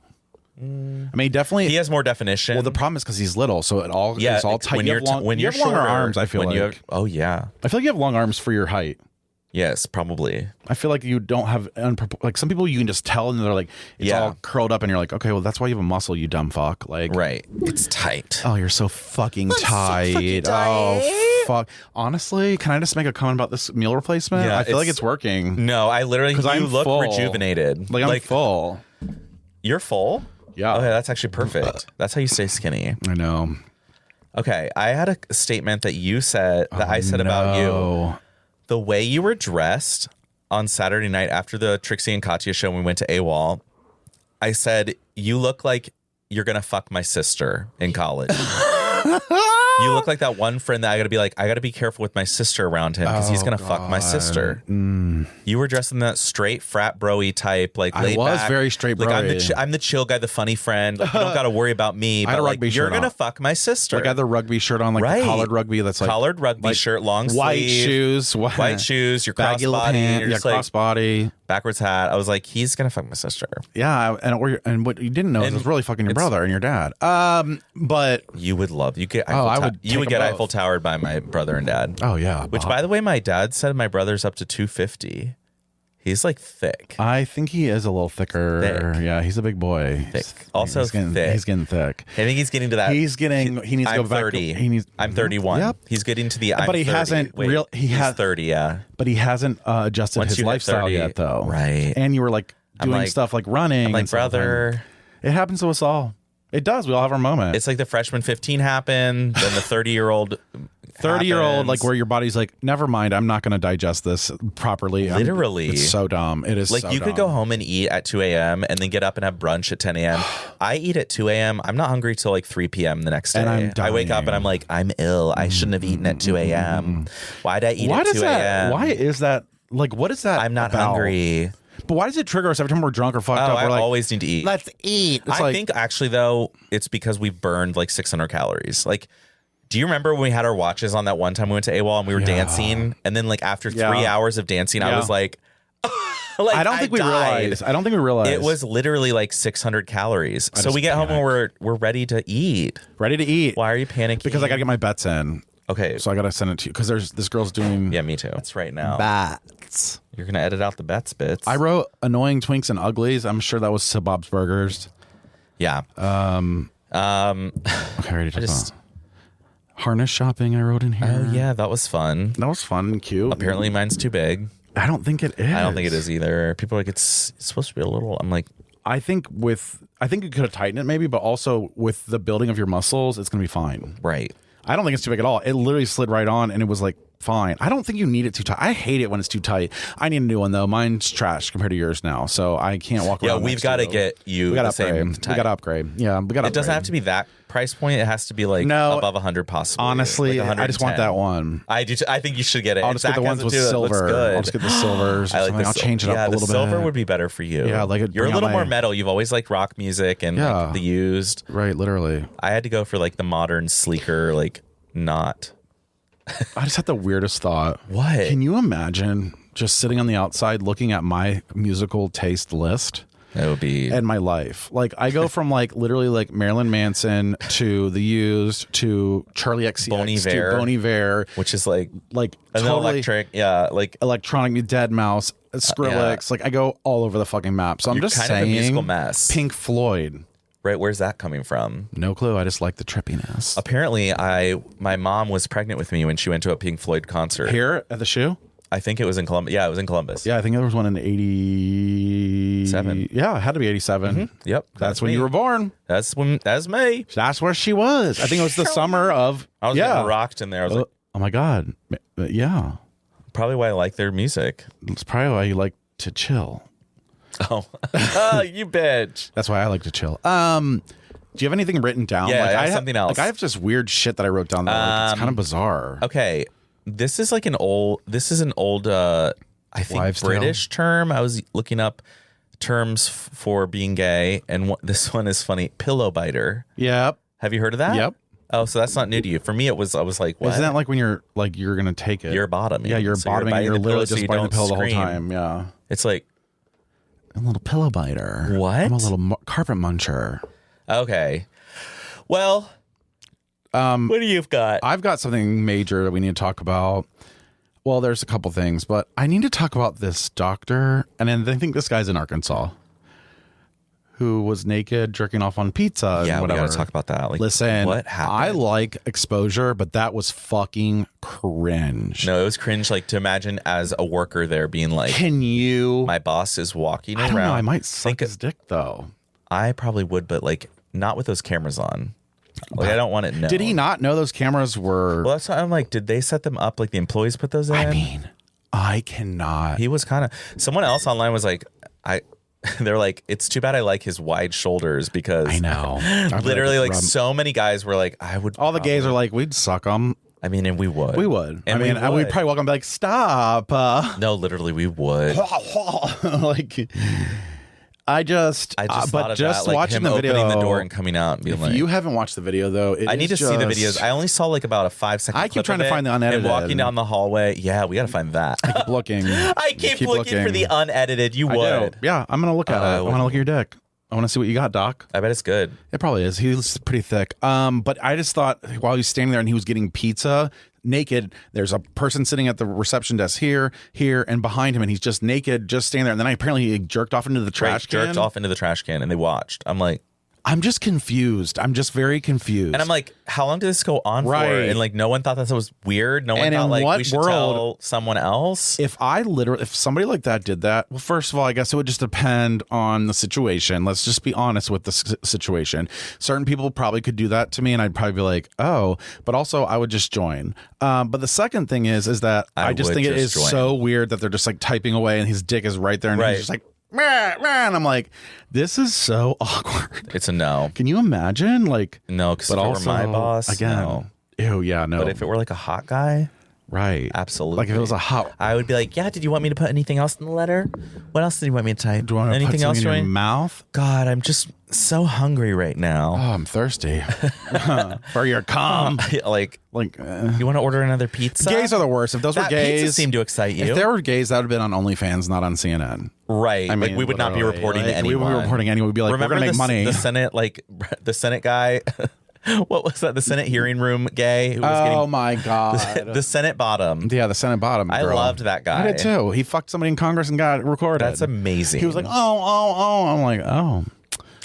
I mean, definitely. He has more definition. Well, the problem is because he's little, so it's all tight. When you have longer arms, I feel like. Oh, yeah. I feel like you have long arms for your height. Yes, probably. I feel like you don't have, like some people you can just tell and they're like, it's all curled up and you're like, okay, well, that's why you have a muscle, you dumb fuck. Like, right. It's tight. Oh, you're so fucking tight. Oh, fuck. Honestly, can I just make a comment about this meal replacement? Yeah, I feel like it's working. No, I literally, you look full. Rejuvenated. Like, I'm full. You're full? Yeah. Okay, that's actually perfect. That's how you stay skinny. I know. Okay, I had a statement that you said, that I said about you. The way you were dressed on Saturday night after the Trixie and Katya show when we went to AWOL, I said, you look like you're going to fuck my sister in college. You look like that one friend that I got to be careful with my sister around him because he's going to fuck my sister. You were dressed in that straight frat bro-y type, like laid back. I was very straight bro-y. Like I'm the chill guy, the funny friend. Like, you don't got to worry about me. But like, you're going to fuck my sister. Like I had the rugby shirt on, like the collared rugby. That's like collared rugby shirt, long sleeve. White shoes, your crossbody. You're just crossbody. Backwards hat. I was like, he's going to fuck my sister. Yeah. And what you didn't know is it was really fucking your brother and your dad. But you would love, you get, you would get Eiffel Towered by my brother and dad. Oh yeah. Which, by the way, my dad said my brother's up to 250. He's like thick. I think he is a little thicker. Thick. Yeah, he's a big boy. Thick. Also he's getting, thick. He's getting thick. I think he's getting to that. He needs to go back. 30. I'm 31. Yep. He's getting to the. But he 30. hasn't. He's 30. Yeah. But he hasn't adjusted his lifestyle 30, yet, though. Right. And you were like doing stuff like running. I'm like, brother. It happens to us all. It does. We all have our moment. It's like the freshman 15 happened, then the 30-year-old. 30-year-old, like where your body's like, never mind, I'm not going to digest this properly. Literally. It's so dumb. It is like so you dumb. could go home and eat at 2 a.m. and then get up and have brunch at 10 a.m. I eat at 2 a.m. I'm not hungry till like 3 p.m. the next day. And I wake up and I'm like, I'm ill. I shouldn't have eaten at 2 a.m. Why'd I eat at 2 a.m.? Why is that? Like, what is that? I'm not about? Hungry. But why does it trigger us every time we're drunk or fucked up? I we're like, always need to eat. Let's eat. I think actually, though, it's because we've burned like 600 calories. Like, do you remember when we had our watches on that one time we went to AWOL and we were dancing? And then like after 3 hours of dancing, I was like, I don't think we realized. It was literally like 600 calories. So we get home and we're ready to eat. Ready to eat. Why are you panicking? Because I got to get my bets in. Okay. So I got to send it to you because this girl's doing. Yeah, me too. It's right now. Bets. You're going to edit out the bets bits. I wrote annoying twinks and uglies. I'm sure that was to Bob's Burgers. Yeah. Okay, ready to talk. Harness shopping I wrote in here. Oh, yeah. That was fun. That was fun and cute. Apparently mine's too big. I don't think it is. I don't think it is either. People are like, it's supposed to be a little. I'm like, I think you could have tightened it maybe, but also with the building of your muscles, it's going to be fine. Right. I don't think it's too big at all. It literally slid right on and it was like fine. I don't think you need it too tight. I hate it when it's too tight. I need a new one though. Mine's trash compared to yours now, so I can't walk around. Yeah, we've got to get you the same type. We got to upgrade. Yeah, we got to. It doesn't have to be that price point. It has to be like above 100 possibly. Honestly, like I just want that one. I do. I think you should get it. I'll just get the ones with silver. I'll just get the silvers. I'll change it up a little bit. Silver would be better for you. Yeah, like you're a little more metal. You've always liked rock music and like the used. Right, literally. I had to go for like the modern, sleeker, like not. I just had the weirdest thought. What? Can you imagine just sitting on the outside looking at my musical taste list? That would be and my life. Like I go from like literally like Marilyn Manson to The Used to Charlie XCX to Bon Iver, which is like totally electric, like electronic Dead Mouse, Skrillex. Like I go all over the fucking map. So I'm just kind saying, of a musical mess. Pink Floyd. Right, where's that coming from? No clue. I just like the trippiness. Apparently, my mom was pregnant with me when she went to a Pink Floyd concert. Here at the shoe? I think it was in Columbus. Yeah, it was in Columbus. Yeah, I think there was one in 87. Yeah, it had to be 87. Mm-hmm. Yep. That's when you were born. That's me. That's where she was. I think it was the summer of. I was getting rocked in there. I was like, oh my God. Yeah. Probably why I like their music. It's probably why you like to chill. Oh, you bitch. That's why I like to chill. Do you have anything written down? Yeah, like, I have something else. Like I have just weird shit that I wrote down. That it's kind of bizarre. Okay, this is an old. I think Wives' British term. I was looking up terms for being gay, and this one is funny. Pillow biter. Yep. Have you heard of that? Yep. Oh, so that's not new to you. For me, it was. I was like, what? Isn't that like when you're gonna take it? You're bottoming. Yeah, you're bottoming. And you're literally just biting the pillow the whole scream. time. Yeah. It's like. A little pillow biter. What? I'm a little carpet muncher. Okay. Well, what do you've got? I've got something major that we need to talk about. Well, there's a couple things, but I need to talk about this doctor, and then I think this guy's in Arkansas, who was naked jerking off on pizza. Yeah, and whatever. We gotta talk about that. Like, listen, what happened? I like exposure, but that was fucking cringe. No, it was cringe. Like to imagine as a worker there being like, can you? My boss is walking around. I don't know. I might suck his dick though. I probably would, but like not with those cameras on. Like I don't want it known. Did he not know those cameras were? Well, that's why I'm like, did they set them up? Like the employees put those in? I mean, I cannot. He was kind of. Someone else online was like, they're like, it's too bad I like his wide shoulders because I know. literally like so many guys were like, I would. All the gays are like, we'd suck them. I mean, and we would. We would. And we'd probably walk and be like, stop. No, literally, we would. Like, I just thought of that, like watching him the video, opening the door and coming out and being like, you haven't watched the video though, I need to see the videos. I only saw like about a 5-second I keep trying to find the unedited. And walking down the hallway. Yeah, we got to find that. I keep looking. I keep looking for the unedited. You would. Yeah, I'm gonna look at it. I want to look at your dick. I want to see what you got, Doc. I bet it's good. It probably is. He's pretty thick. But I just thought while he's standing there and he was getting pizza naked, there's a person sitting at the reception desk here, and behind him, and he's just naked, just standing there. And then apparently he jerked off into the trash can. Jerked off into the trash can, and they watched. I'm like, I'm just confused. I'm just very confused. And I'm like, how long did this go on for? And like, no one thought that was weird. No one thought like we should tell someone else. If somebody like that did that, well, first of all, I guess it would just depend on the situation. Let's just be honest with the situation. Certain people probably could do that to me, and I'd probably be like, oh, but also I would just join. But the second thing is that I just think it is so weird that they're just like typing away, and his dick is right there, and he's just like, and I'm like, this is so awkward. It's a no. Can you imagine? Like, no, because if it were my boss, again, no. Ew, yeah, no. But if it were like a hot guy, right, absolutely. Like if it was a hot, I would be like, yeah. Did you want me to put anything else in the letter? What else did you want me to type? Do you want to anything put else in your mouth? God, I'm just so hungry right now. Oh, I'm thirsty for your cum. Like, you want to order another pizza? Gays are the worst. If those were gays, pizza seemed to excite you. If there were gays, that would have been on OnlyFans, not on CNN. Right. I mean, like we would not be reporting to anyone. We would be reporting anyone. We'd be like, remember we're gonna make money. The Senate, the Senate guy. What was that? The Senate hearing room gay? Who was my God. The Senate bottom. Yeah, the Senate bottom. I loved that guy. I did too. He fucked somebody in Congress and got it recorded. That's amazing. He was like, oh. I'm like, oh.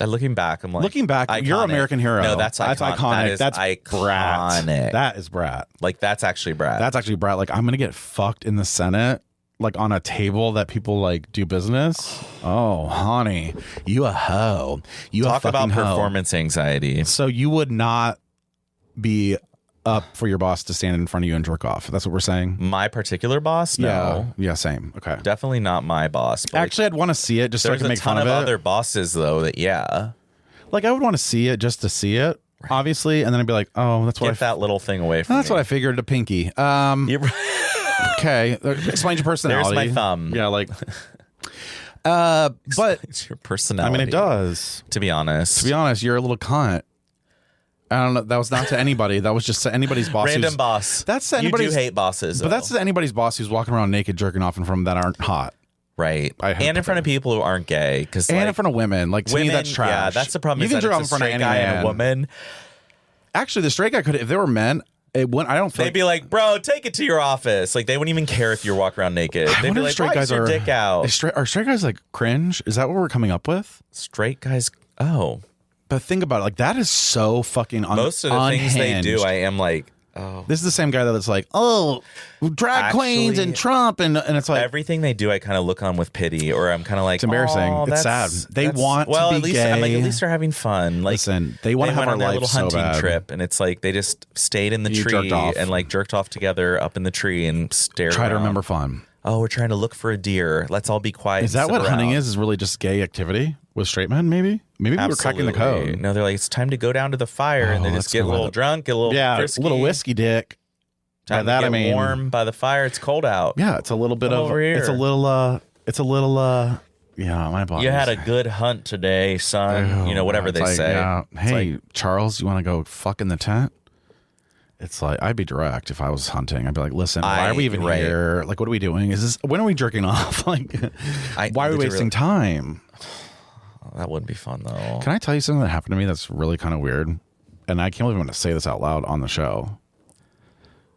Looking back, I'm like, iconic. You're an American hero. No, that's iconic. That's iconic. Brat. That is Brat. Like, that's actually Brat. That's actually Brat. Like, I'm going to get fucked in the Senate, like on a table that people like do business. Oh, honey, you a hoe. You talk a about hoe. Performance anxiety. So you would not be up for your boss to stand in front of you and jerk off. That's what we're saying. My particular boss? No. Yeah, same. Okay. Definitely not my boss. Actually, I'd want to see it just so I can make fun of it. There's a ton of other bosses, though, that, yeah. Like, I would want to see it just to see it, obviously, and then I'd be like, oh, that's what Get that little thing away from me. That's what I figured, a pinky. Okay. Explain your personality. There's my thumb. Yeah, like... but... It's your personality. I mean, it does. To be honest. You're a little cunt. I don't know. That was not to anybody. That was just to anybody's boss. Random boss. That's to anybody's. You do hate bosses, but that's to anybody's boss who's walking around naked, jerking off in front of them that aren't hot. Right. And in front of people who aren't gay. And in front of women. Like, to me, that's trash. Yeah, that's the problem. You can jerk off in front of any guy and a woman. Actually, the straight guy could, if they were men, it wouldn't. I don't think they'd be like, bro, take it to your office. Like, they wouldn't even care if you walk around naked. They'd be like, straight guys your dick out. Are straight guys like cringe? Is that what we're coming up with? Straight guys. Oh. But think about it. Like, that is so fucking most of the unhinged. Things they do, I am like, oh. This is the same guy that's like, oh, drag queens and Trump. And it's like. Everything they do, I kind of look on with pity. Or I'm kind of like, it's embarrassing. It's sad. They want to be gay. I'm like, at least they're having fun. Like, listen, they want to have our life so bad. They went on their little hunting trip. And it's like, they just stayed in the tree and like jerked off together up in the tree and stared Try around. to remember fun. Oh, we're trying to look for a deer. Let's all be quiet. Is that what hunting is really just gay activity with straight men? Maybe we were cracking the code. No, they're like, it's time to go down to the fire, and they just get a little drunk, get a little frisky. A little whiskey dick. Time by that, I mean, warm by the fire. It's cold out. Yeah, it's a little bit of over here. It's a little. Yeah, my body. You had a good hunt today, son. You know, whatever they say. Yeah. Hey, like, Charles, you want to go fuck in the tent? It's like, I'd be direct if I was hunting. I'd be like, listen, why are we even here? Like, what are we doing? When are we jerking off? Like, why are we wasting time? That wouldn't be fun, though. Can I tell you something that happened to me that's really kind of weird? And I can't believe I'm going to say this out loud on the show.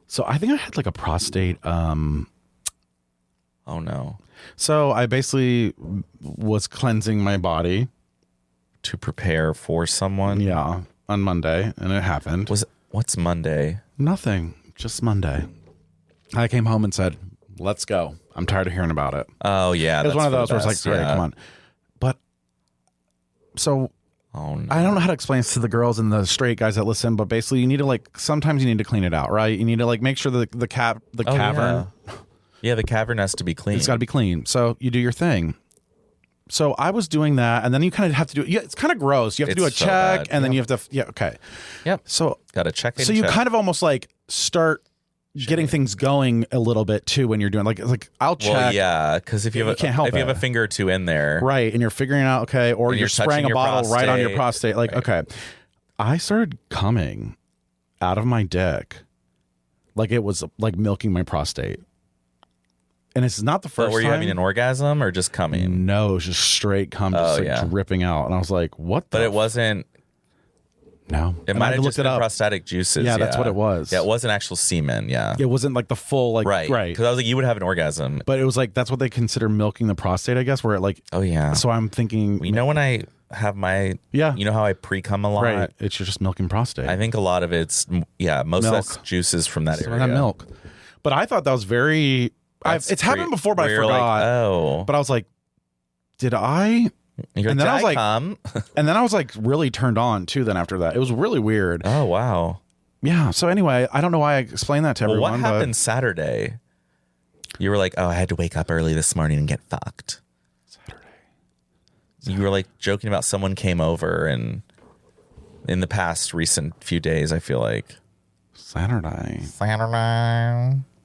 So I think I had like a prostate. Oh, no. So I basically was cleansing my body. To prepare for someone? Yeah, on Monday. And it happened. What's Monday? Nothing. Just Monday. I came home and said, let's go. I'm tired of hearing about it. Oh, yeah. It was one of those where it's like, sorry, come on. But so I don't know how to explain this to the girls and the straight guys that listen, but basically you need to sometimes you need to clean it out, right? You need to make sure the cavern. Yeah, the cavern has to be clean. It's got to be clean. So you do your thing. So I was doing that, and then you kind of have to do. Yeah, it's kind of gross. You have to do a so check, bad. and then you have to. Yeah, okay. Yep. So got to check. So you kind of almost like start getting things going a little bit too when you're doing like I'll check. Well, yeah, because if you have can't help if you have a finger or two in there, right, and you're figuring out okay, or you're spraying a bottle right on your prostate, like okay. I started coming out of my dick like it was like milking my prostate. And it's not the first time. Were you having an orgasm or just coming? No, it was just straight cum, just dripping out. And I was like, what the? But it wasn't. No. It might have just been prostatic juices. Yeah, that's what it was. Yeah, it wasn't actual semen. Yeah. It wasn't like the full, like, right. Because I was like, you would have an orgasm. But it was like, that's what they consider milking the prostate, I guess, where it like. Oh, yeah. So I'm thinking. You know, when I have my. Yeah. You know how I pre-cum a lot? Right. It's just milking prostate. I think a lot of it's, most of that's juices from that area. Milk. But I thought that was very. It's happened before, but I forgot. Like, but I was like, did I? And then I was like, and then I was like really turned on too. Then after that, it was really weird. Oh wow. Yeah. So anyway, I don't know why I explained that to everyone. What happened Saturday? You were like, oh, I had to wake up early this morning and get fucked. Saturday. You were like joking about someone came over, and in the past recent few days, I feel like Saturday.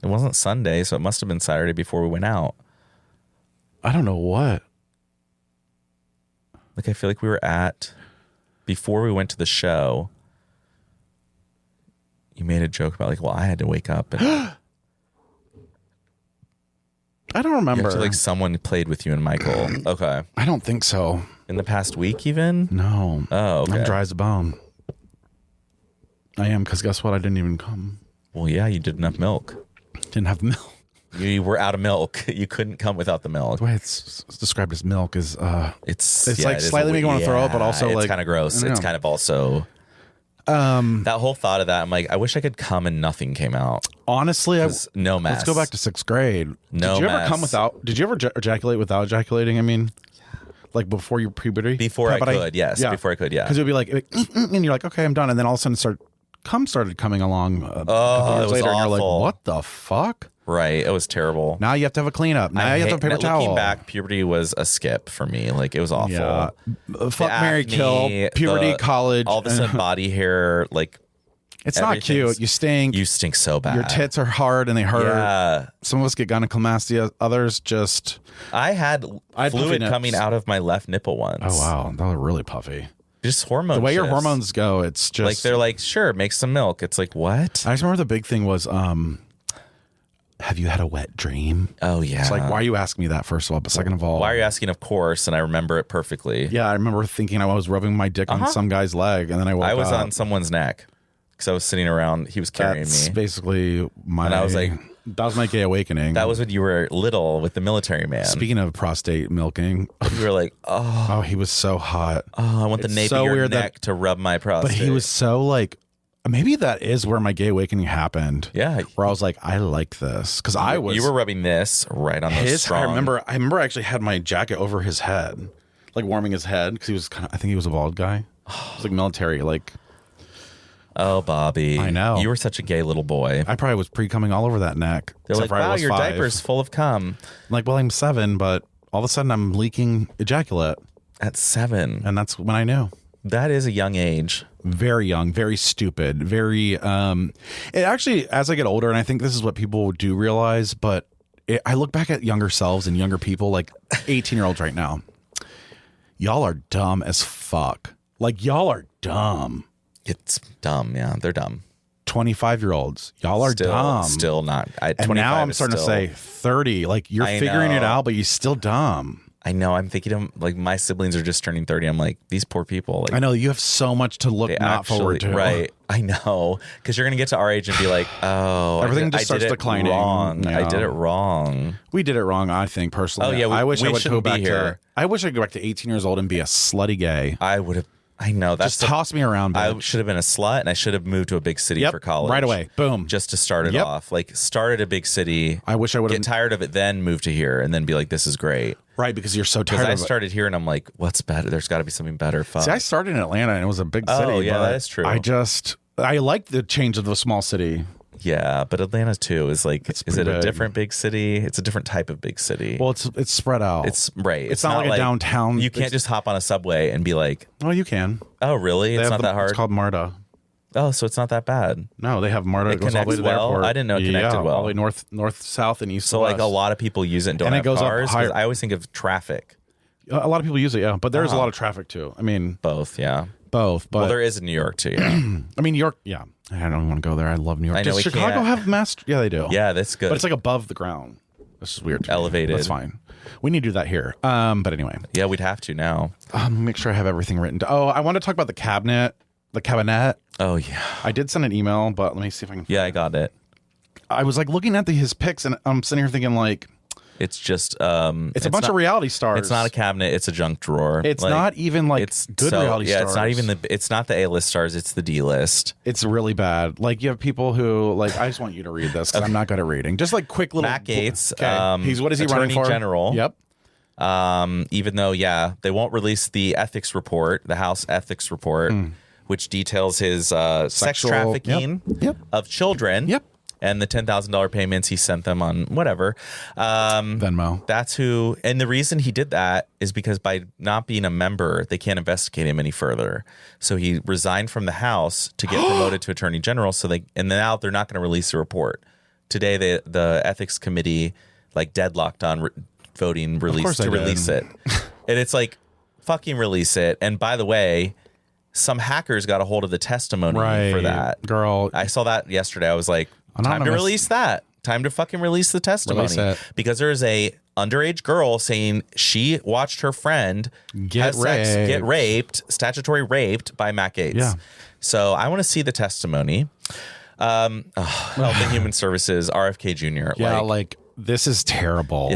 It wasn't Sunday, so it must have been Saturday before we went out. I don't know what. Like, I feel like we were before we went to the show, you made a joke about, like, well, I had to wake up. And I don't remember. Like, someone played with you and Michael. Okay. I don't think so. In the past week, even? No. Oh, okay. I'm dry as a bone. I am, because guess what? I didn't even come. Well, yeah, you did enough milk. Didn't have milk. You were out of milk. You couldn't come without the milk. The way it's described as milk is it's like slightly making me want to throw up, but also it's like kind of gross. It's kind of also that whole thought of that. I'm like, I wish I could come and nothing came out. Honestly, no mess. Let's go back to 6th grade. No Did you mess. ever come without? Did you ever ejaculate without ejaculating? I mean, like before your puberty? Before I could, yes. Yeah. Before I could, yeah. Because it would be like, and you're like, okay, I'm done, and then all of a sudden started coming along. It was later, awful. And you're like, what the fuck? Right, it was terrible. Now you have to have a cleanup. Now you have to have a paper towel. Looking back, puberty was a skip for me. Like, it was awful. Yeah. Fuck, marry, kill, puberty, college. All of a sudden, body hair, like, it's not cute. You stink. You stink so bad. Your tits are hard and they hurt. Yeah. Some of us get gynecomastia. Others just. I had fluid coming out of my left nipple once. Oh, wow. That was really puffy. Just hormones. The way your hormones go, it's just. Like, they're like, sure, make some milk. It's like, what? I just remember the big thing was, have you had a wet dream? Oh, yeah. It's like, why are you asking me that, first of all? But second of all. Why are you asking? Of course. And I remember it perfectly. Yeah, I remember thinking I was rubbing my dick on some guy's leg, and then I woke up. I was on someone's neck because I was sitting around. He was carrying That's me. Basically my. And I was like. That was my gay awakening. That was when you were little with the military man. Speaking of prostate milking. You were like, oh. Oh, he was so hot. Oh, I want the nape of your neck to rub my prostate. But he was so like. Maybe that is where my gay awakening happened. Yeah. Where I was like, I like this. Because You were rubbing this right on his strong. I remember I actually had my jacket over his head. Like warming his head. Because he was I think he was a bald guy. He was like military. Like. Oh, Bobby. I know. You were such a gay little boy. I probably was pre-coming all over that neck. They're like, wow, your diaper's full of cum. I'm like, well, I'm 7, but all of a sudden I'm leaking ejaculate. At 7. And that's when I knew. That is a young age. Very young, very stupid, very it actually, as I get older, and I think this is what people do realize, but I look back at younger selves and younger people, like 18-year-olds right now. Y'all are dumb as fuck. Like, y'all are dumb. It's dumb, yeah. They're dumb. 25-year-olds, y'all are dumb. Still not. And now I'm starting to say 30. Like, you're figuring it out, but you're still dumb. I know. I'm thinking of, like, my siblings are just turning 30. I'm like, these poor people. Like, I know. You have so much to look forward to. Right. I know. Because you're going to get to our age and be like, oh. Everything just starts declining. Wrong. Yeah. I did it wrong. We did it wrong, I think, personally. Oh, yeah. I wish I would go back to. I wish I could go back to 18 years old and be a slutty gay. I would have. I know. Just toss me around, bitch. I should have been a slut, and I should have moved to a big city for college. Right away. Boom. Just to start it off. Like, start at a big city. I wish I would have. Get tired of it, then move to here, and then be like, this is great. Right, because you're so tired of it. Because I started here, and I'm like, what's better? There's got to be something better. Fuck. See, I started in Atlanta, and it was a big city. Oh, yeah, that is true. I like the change of the small city. Yeah, but Atlanta too is like, is it a different big city? It's a different type of big city. Well, it's spread out. It's right. It's not like a downtown. You can't just hop on a subway and be like, oh, you can. Oh, really? It's not that hard. It's called MARTA. Oh, so it's not that bad. No, they have MARTA. It connects well. I didn't know it connected well. All the way north, south, and east. So like a lot of people use it and don't have cars. I always think of traffic. A lot of people use it, yeah, but there's a lot of traffic too. I mean, both, yeah. Both, but there is in New York too. Yeah. I mean, New York, yeah. I don't want to go there. I love New York. Does Chicago have mass? Yeah, they do. Yeah, that's good. But it's like above the ground. This is weird. Elevated. That's fine. We need to do that here. But anyway. Yeah, we'd have to now. Make sure I have everything written. Oh, I want to talk about the cabinet. Oh yeah. I did send an email, but let me see if I can. Yeah, I got it. I was like looking at his pics, and I'm sitting here thinking like, it's just it's a bunch of reality stars. It's not a cabinet, it's a junk drawer. It's like, not even like it's good reality stars. Yeah, it's not even it's not the A-list stars, it's the D-list. It's really bad. Like you have people who like, I just want you to read this because I'm not good at reading. Just like quick little Matt Gaetz. Okay. What is he running for? Attorney General. Yep. Even though, they won't release the ethics report, the House ethics report, which details his sex trafficking of children. Yep. And the $10,000 payments he sent them on whatever. Venmo. That's who. And the reason he did that is because by not being a member, they can't investigate him any further. So he resigned from the House to get promoted to Attorney General. And now they're not going to release the report. Today, the ethics committee deadlocked on voting release it. And it's like, fucking release it. And by the way, some hackers got a hold of the testimony for that. Girl. I saw that yesterday. I was like, time to release that. Time to fucking release the testimony. Because there's a underage girl saying she watched her friend get raped, statutory raped by Matt Gaetz. Yeah. So I want to see the testimony. Health and Human Services, RFK Jr. Yeah, this is terrible.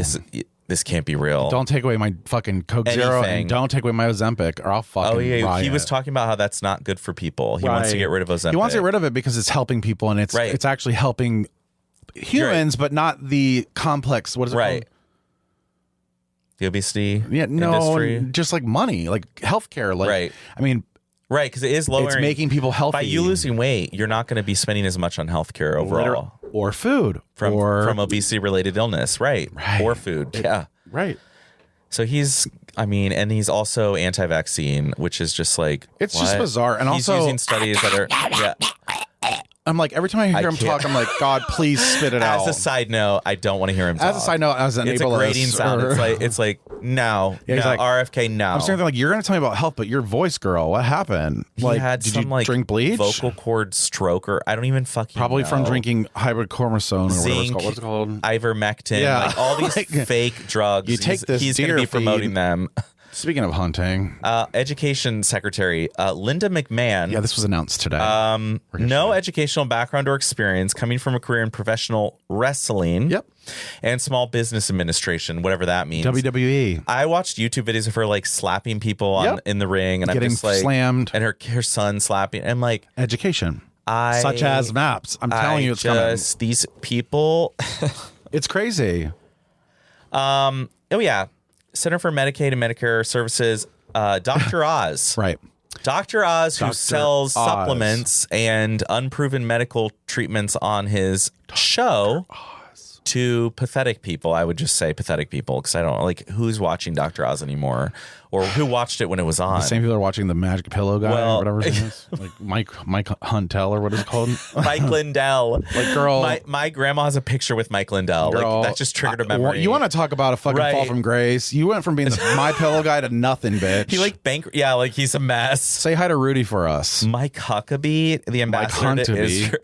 This can't be real. Don't take away my fucking Coke Zero and don't take away my Ozempic or I'll fucking riot. He was talking about how that's not good for people. He wants to get rid of Ozempic. He wants to get rid of it because it's helping people and it's actually helping humans, but not the complex. What is it called? The obesity industry? Just like money, like healthcare. I mean, right, because it is lowering. It's making people healthy. By you losing weight, you're not going to be spending as much on healthcare overall. Or food. From obesity-related illness. Right. Or food. Right. So he's also anti-vaccine, which is just like... It's just bizarre. And he's also... using studies that are... I'm like, every time I hear him talk, I'm like, God, please spit it out. As a side note, I don't want to hear him talk. As a side note, as an it's a grating sound. It's like no. He's like, RFK, no. I'm saying like, you're going to tell me about health, but your voice, girl, what happened? He had did some you drink bleach? Vocal cord stroke, or I don't even fucking Probably know. from drinking hydrocortisone or Zinc, whatever it's called. What's it called? Ivermectin, all these fake drugs. You take this. He's going to be promoting them. Speaking of hunting, Education Secretary Linda McMahon. Yeah, this was announced today. No educational background or experience, coming from a career in professional wrestling. Yep. And small business administration, whatever that means. WWE. I watched YouTube videos of her slapping people in the ring, and getting I'm just slammed, and her son slapping. I'm like, education, such as maps. I'm telling you, it's coming. These people. It's crazy. Oh yeah. Center for Medicaid and Medicare Services, Dr. Oz. Right. Dr. Oz, who sells supplements and unproven medical treatments on his show to pathetic people. I would just say pathetic people because I don't who's watching Dr. Oz anymore or who watched it when it was on. The same people are watching the Magic Pillow guy or whatever his name is. Like Mike Huntel or what is it called? Mike Lindell. Girl. My grandma has a picture with Mike Lindell. Girl, that just triggered a memory. You want to talk about a fucking fall from grace? You went from being the My Pillow guy to nothing, bitch. He he's a mess. Say hi to Rudy for us. Mike Huckabee, the ambassador to Israel.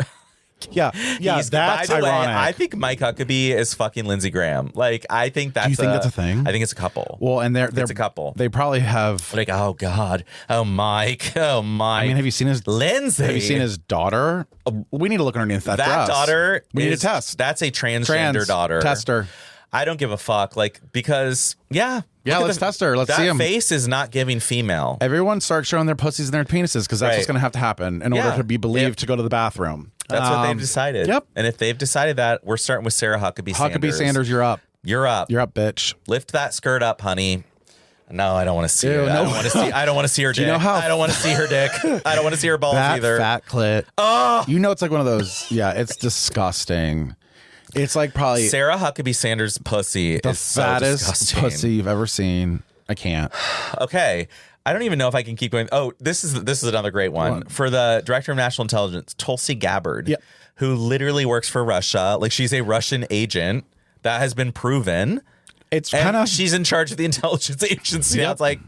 Yeah, that's ironic. I think Mike Huckabee is fucking Lindsey Graham. I think that's. Do you think that's a thing? I think it's a couple. Well, and it's a couple. They probably have oh God, oh Mike, oh Mike. I mean, have you seen his Lindsay? Have you seen his daughter? We need to look underneath that dress. Daughter. We need a test. That's a transgender daughter. Test her. I don't give a fuck. Because let's test her. Let's see him. That face is not giving female. Everyone start showing their pussies and their penises because that's what's going to have to happen in order to be believed to go to the bathroom. That's what they've decided. Yep. And if they've decided that, we're starting with Sarah Huckabee Sanders. Huckabee Sanders, you're up. You're up. You're up, bitch. Lift that skirt up, honey. No, I don't want to see it. No. I don't want to see her dick. You know how I don't want to see her dick. I don't want to see her balls that either. Fat clit. Oh, You know, it's like one of those. Yeah, it's disgusting. It's like probably Sarah Huckabee Sanders' pussy the is so fattest disgusting. pussy you've ever seen. I can't. Okay. I don't even know if I can keep going. Oh, this is another great one. What? For the director of national intelligence, Tulsi Gabbard, Yep. who literally works for Russia. Like, she's a Russian agent. That has been proven. It's And kind of she's in charge of the intelligence agency. Yep. It's like,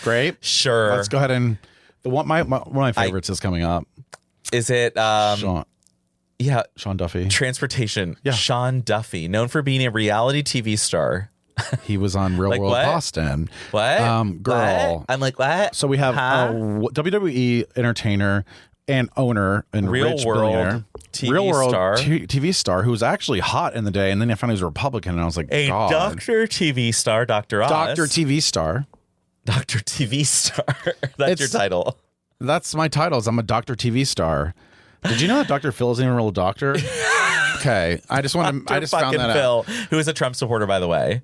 great. sure. Let's go ahead and one of my favorites is coming up. Is it Sean Duffy. transportation? Yeah. Sean Duffy, known for being a reality TV star. He was on Real Like World what? Boston. What? Girl. What? I'm like, what? So we have a WWE entertainer and owner and Real rich World billionaire. TV Real World star. TV star who was actually hot in the day, and then I found he was a Republican, and I was like, A God. Dr. TV star, Dr. Oz. Dr. TV star. Dr. TV star. That's your title. That's my title. I'm a Dr. TV star. Did you know that Dr. Phil isn't even a real doctor? Okay, I just found that Phil, out. who is a Trump supporter, by the way.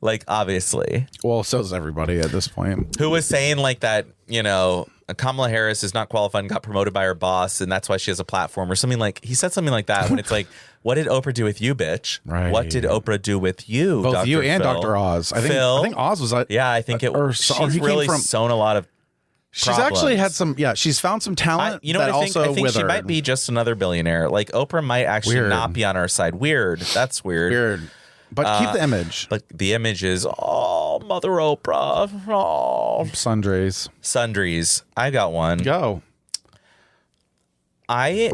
Like, obviously. Well, so is everybody at this point. Who was saying like that, you know, Kamala Harris is not qualified and got promoted by her boss, and that's why she has a platform or something like. He said something like that when it's like, what did Oprah do with you, bitch? Right. What did Oprah do with you, Both Dr. you and Phil? Dr. Oz. I Phil? think Oz was. Yeah, I think it. Or She's he came really from- sown a lot of. She's problems. actually had some. Yeah, she's found some talent. You know that what I think? also I think she withered. might be just another billionaire. Like, Oprah might actually Weird. not be on our side. Weird. That's weird. Weird. But keep the image. But the image is, oh, Mother Oprah. Oh. Sundries. I got one. Go. I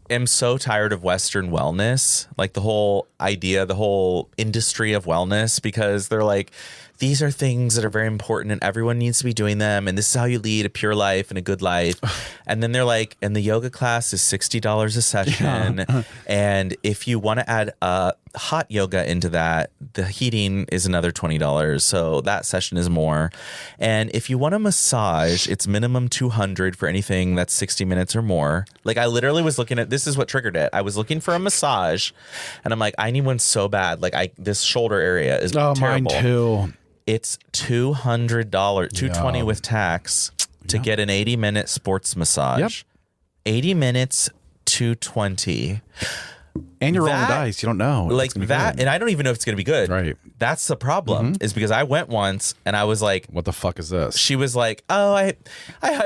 am so tired of Western wellness, like the whole idea, the whole industry of wellness, because they're like, these are things that are very important and everyone needs to be doing them. And this is how you lead a pure life and a good life. And then they're like, and the yoga class is $60 a session. Yeah. And if you want to add hot yoga into that, the heating is another $20. So that session is more. And if you want a massage, it's minimum $200 for anything that's 60 minutes or more. Like, I literally was looking at, this is what triggered it. I was looking for a massage and I'm like, I need one so bad. Like, this shoulder area is terrible. Mine too. It's $200, $220 with tax to get an 80-minute sports massage. Yep. 80 minutes, $220. And you're rolling dice. You don't know. Like that, good. and I don't even know if it's going to be good. Right. That's the problem, is because I went once and I was like, what the fuck is this? She was like, oh, I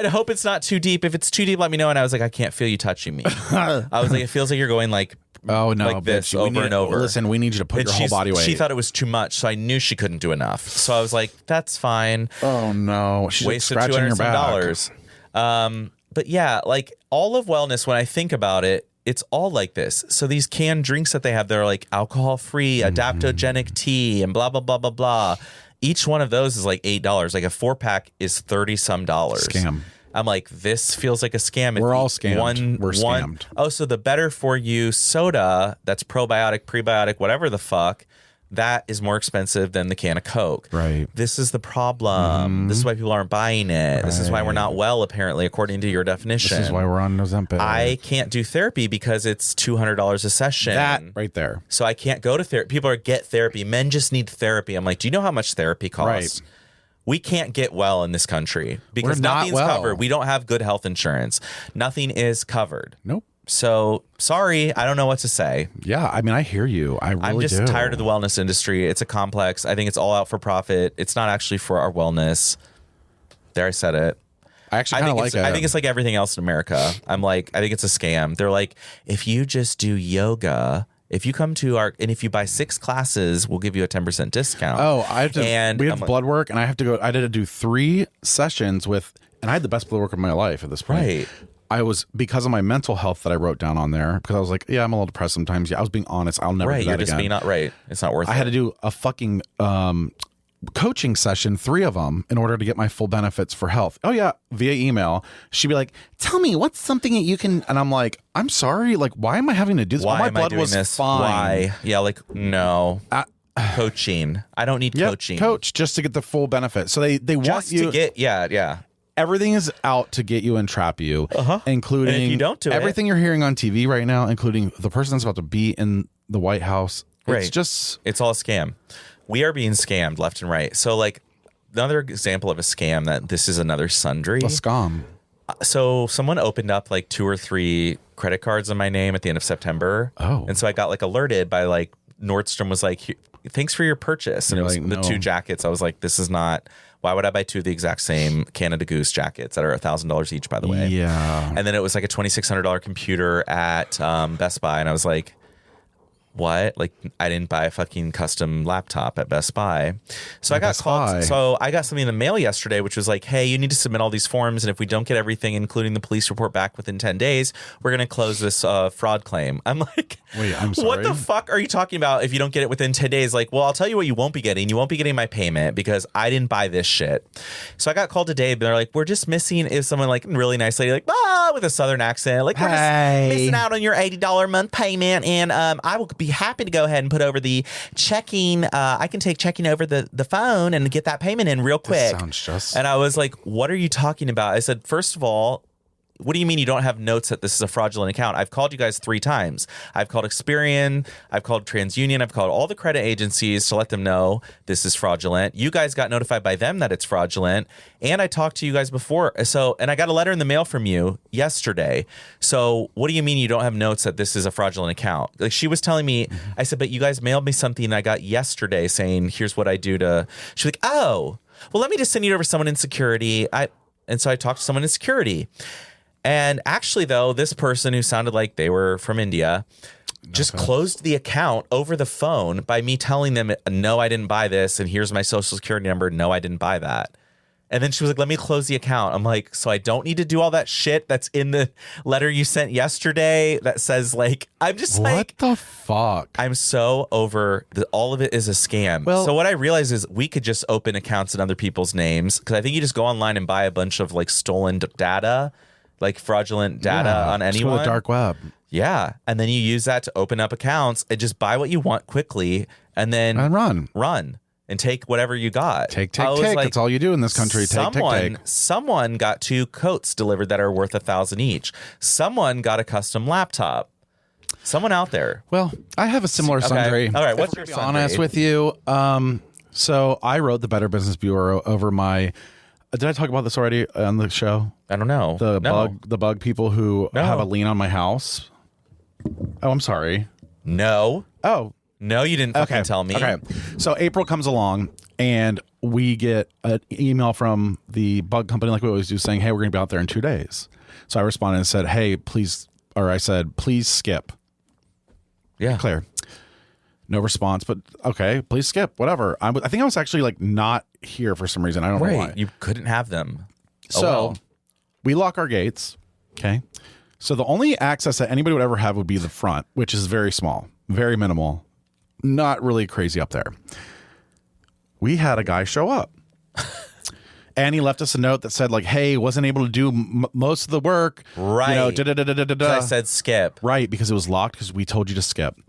hope it's not too deep. If it's too deep, let me know. And I was like, I can't feel you touching me. I was like, it feels like you're going like, oh no, like this bitch, over and over. Listen, we need you to put your whole body weight. She thought it was too much, so I knew she couldn't do enough. So I was like, that's fine. Oh no, she's wasted like scratching your back. $200. But yeah, like all of wellness, when I think about it, it's all like this. So these canned drinks that they have, they're like alcohol free, adaptogenic tea, and blah blah blah blah blah. Each one of those is like $8. Like a 4-pack is $30-some. Scam. I'm like, this feels like a scam. We're all scammed. We're scammed. Oh, so the better for you soda that's probiotic, prebiotic, whatever the fuck, that is more expensive than the can of Coke. Right. This is the problem. This is why people aren't buying it. Right. This is why we're not well, apparently, according to your definition. This is why we're on Ozempic. I can't do therapy because it's $200 a session. That right there. So I can't go to therapy. People are get therapy. Men just need therapy. I'm like, do you know how much therapy costs? Right. We can't get well in this country because nothing's covered. We don't have good health insurance. Nothing is covered. Nope. So sorry, I don't know what to say. Yeah, I mean, I hear you. I'm just tired of the wellness industry. It's a complex. I think it's all out for profit. It's not actually for our wellness. There, I said it. I actually kind of like it. I think it's like everything else in America. I think it's a scam. They're like, if you just do yoga, if you come to and if you buy 6 classes, we'll give you a 10% discount. Oh, we have blood work, and I have to go. I had to do 3 sessions and I had the best blood work of my life at this point. Right. I was, because of my mental health that I wrote down on there, because I was like, yeah, I'm a little depressed sometimes. Yeah, I was being honest. I'll never do that again. Right, you're just being not right. It's not worth it. I had to do a fucking coaching session, 3 of them, in order to get my full benefits for health. Oh yeah, via email. She'd be like, tell me, what's something that you can, and I'm like, I'm sorry, like, why am I having to do this? Why my am blood I doing was this? fine. Why? Yeah, like, no. Coaching. I don't need coaching. Coach, just to get the full benefit. So they want you to get, yeah. Everything is out to get you and trap you, including and if you don't do everything you're hearing on TV right now, including the person that's about to be in the White House. Right. It's all a scam. We are being scammed left and right. So like another example of a scam that this is another sundry. A scam. So someone opened up like 2 or 3 credit cards in my name at the end of September. Oh. And so I got like alerted by like Nordstrom was like, thanks for your purchase. And it was the 2 jackets. I was like, this is not, why would I buy 2 of the exact same Canada Goose jackets that are $1,000 each, by the way? Yeah. And then it was like a $2,600 computer at Best Buy. And I was like, what? Like, I didn't buy a fucking custom laptop at Best Buy. So I got called. So I got something in the mail yesterday, which was like, hey, you need to submit all these forms. And if we don't get everything, including the police report back within 10 days, we're going to close this fraud claim. I'm like, wait, I'm sorry. What the fuck are you talking about if you don't get it within 10 days? Like, well, I'll tell you what you won't be getting. You won't be getting my payment because I didn't buy this shit. So I got called today, but they're like, we're just missing, if someone like really nice lady, like, with a Southern accent, like, we're just missing out on your $80 a month payment. And I will be happy to go ahead and put over the checking. I can take checking over the phone and get that payment in real quick. This sounds just... And I was like, what are you talking about? I said, first of all, what do you mean you don't have notes that this is a fraudulent account? I've called you guys 3 times. I've called Experian. I've called TransUnion. I've called all the credit agencies to let them know this is fraudulent. You guys got notified by them that it's fraudulent. And I talked to you guys before. And I got a letter in the mail from you yesterday. So what do you mean you don't have notes that this is a fraudulent account? Like, she was telling me, I said, but you guys mailed me something I got yesterday saying, here's what I do to, she's like, oh, well, let me just send you over someone in security. And so I talked to someone in security. And actually, though, this person who sounded like they were from India just closed the account over the phone by me telling them, no, I didn't buy this. And here's my social security number. No, I didn't buy that. And then she was like, let me close the account. I'm like, so I don't need to do all that shit that's in the letter you sent yesterday that says, like, I'm just like, what the fuck? I'm so over all of it is a scam. Well, so what I realized is we could just open accounts in other people's names, because I think you just go online and buy a bunch of like stolen data, like fraudulent data on anyone. The dark web. Yeah. And then you use that to open up accounts and just buy what you want quickly and then run and take whatever you got. Take. Like, that's all you do in this country. Take. Someone got 2 coats delivered that are worth $1,000 each. Someone got a custom laptop. Someone out there. Well, I have a similar sundry. All right. What's your sundry? Honest with you. So I wrote the Better Business Bureau over my... Did I talk about this already on the show? I don't know. The bug people who have a lien on my house. Oh, I'm sorry. No. Oh. No, you didn't fucking tell me. Okay. So April comes along and we get an email from the bug company, like we always do, saying, hey, we're going to be out there in 2 days. So I responded and said, hey, please, please skip. Yeah. Clear. No response, but okay, please skip, whatever. I think I was actually like not here for some reason. I don't know why. You couldn't have them. So we lock our gates. Okay. So the only access that anybody would ever have would be the front, which is very small, very minimal, not really crazy up there. We had a guy show up and he left us a note that said like, hey, wasn't able to do most of the work. Right. You know, I said skip. Right. Because it was locked because we told you to skip.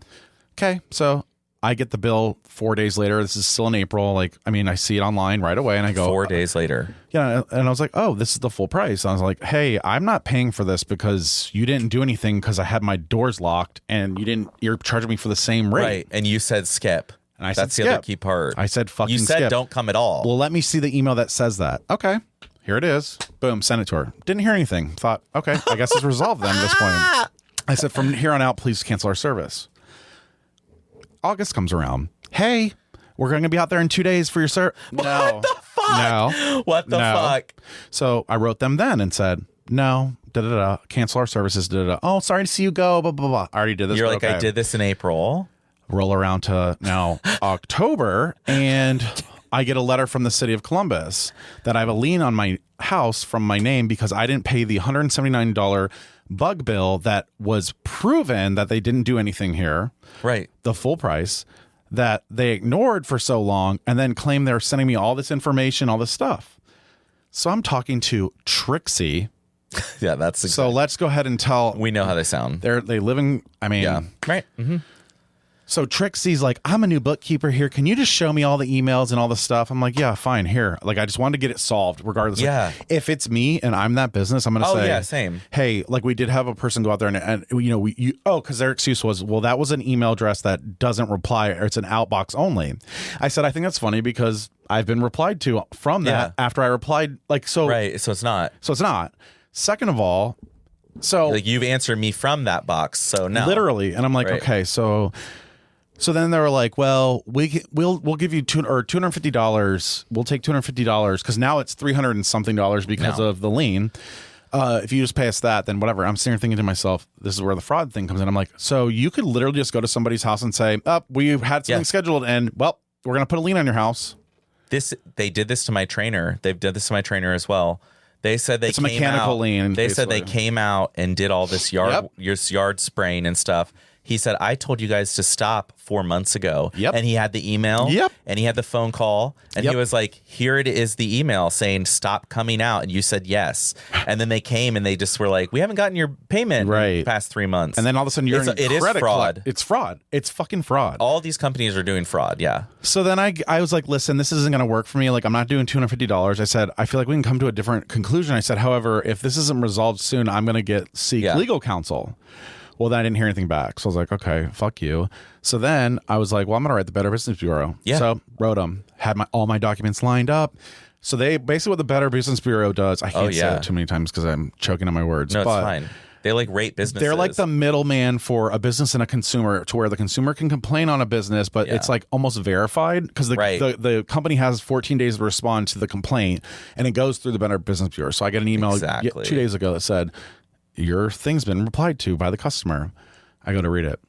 Okay. So I get the bill 4 days later. This is still in April. Like, I mean, I see it online right away and I go 4 days later. Yeah. And I was like, oh, this is the full price. And I was like, hey, I'm not paying for this because you didn't do anything because I had my doors locked and you're charging me for the same rate. Right. And you said skip. And I said that's skip. The other key part. I said fucking skip. You said don't come at all. Well, let me see the email that says that. Okay. Here it is. Boom. Send it to her. Didn't hear anything. Thought, okay, I guess it's resolved then at this point. I said, from here on out, please cancel our service. August comes around. Hey, we're going to be out there in 2 days for your service. No. What the fuck? No. What the fuck? So I wrote them then and said, no, cancel our services. Oh, sorry to see you go. Blah, blah, blah. I already did this. You're like, okay. I did this in April. Roll around to now October, and I get a letter from the city of Columbus that I have a lien on my house from my name because I didn't pay the $179 bug bill that was proven that they didn't do anything here. Right. The full price that they ignored for so long and then claim they're sending me all this information, all this stuff. So I'm talking to Trixie. Yeah, that's exactly. So let's go ahead and tell. We know how they sound. They live in, I mean. Yeah. Right. Mm-hmm. So Trixie's like, I'm a new bookkeeper here. Can you just show me all the emails and all the stuff? I'm like, yeah, fine. Here. Like, I just wanted to get it solved regardless. Yeah. Like, if it's me and I'm that business, I'm going to say, yeah, same. Hey, like we did have a person go out there and you know, because their excuse was, well, that was an email address that doesn't reply or it's an outbox only. I said, I think that's funny because I've been replied to from that after I replied. Like, so. Right. So it's not. Second of all, so. Like you've answered me from that box. So no. Literally. And I'm like, okay, so then they were like, well, we'll give you $250. We'll take $250 because now it's $300 and something because of the lien. If you just pay us that, then whatever. I'm sitting here thinking to myself, this is where the fraud thing comes in. I'm like, so you could literally just go to somebody's house and say, we had something scheduled and well, we're going to put a lien on your house. They did this to my trainer. They've done this to my trainer as well. They said they came mechanical out, lien. They basically. said they came out and did all this yard spraying and stuff. He said, I told you guys to stop 4 months ago. Yep. And he had the email. Yep. And he had the phone call. And he was like, here it is, the email saying stop coming out. And you said yes. And then they came and they just were like, we haven't gotten your payment in the past 3 months. And then all of a sudden it is fraud. It's fraud. It's fucking fraud. All these companies are doing fraud. Yeah. So then I was like, listen, this isn't going to work for me. Like, I'm not doing $250. I said, I feel like we can come to a different conclusion. I said, however, if this isn't resolved soon, I'm going to seek legal counsel. Well, then I didn't hear anything back. So I was like, okay, fuck you. So then I was like, well, I'm going to write the Better Business Bureau. Yeah. So wrote them, had all my documents lined up. So they basically what the Better Business Bureau does. I can't say it too many times because I'm choking on my words. No, it's fine. They like rate businesses. They're like the middleman for a business and a consumer to where the consumer can complain on a business, but it's like almost verified because the company has 14 days to respond to the complaint and it goes through the Better Business Bureau. So I get an email 2 days ago that said, your thing's been replied to by the customer. I go to read it.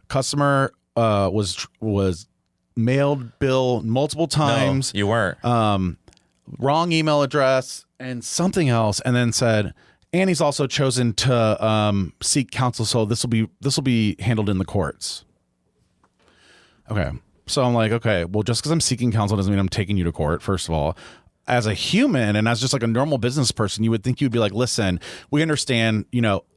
Customer was mailed bill multiple times. No, you weren't. Wrong email address and something else, and then said, and he's also chosen to seek counsel. So this will be handled in the courts. Okay. So I'm like, okay, well, just because I'm seeking counsel doesn't mean I'm taking you to court, first of all. As a human and as just like a normal business person, you would think you'd be like, listen, we understand,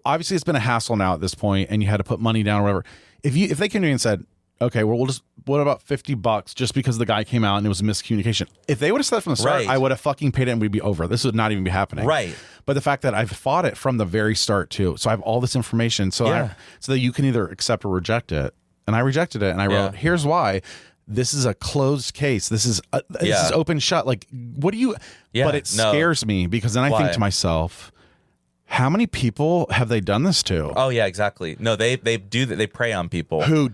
obviously it's been a hassle now at this point and you had to put money down or whatever. If they came to me and said, okay, well, what about $50 just because the guy came out and it was a miscommunication? If they would have said that from the start, I would have fucking paid it and we'd be over. This would not even be happening. Right. But the fact that I've fought it from the very start too. So I have all this information so that you can either accept or reject it. And I rejected it and I wrote, here's why. This is a closed case. This is open shut. Like, what do you? But it scares me because then I think to myself, how many people have they done this to? Oh yeah, exactly. No, they do that. They prey on people who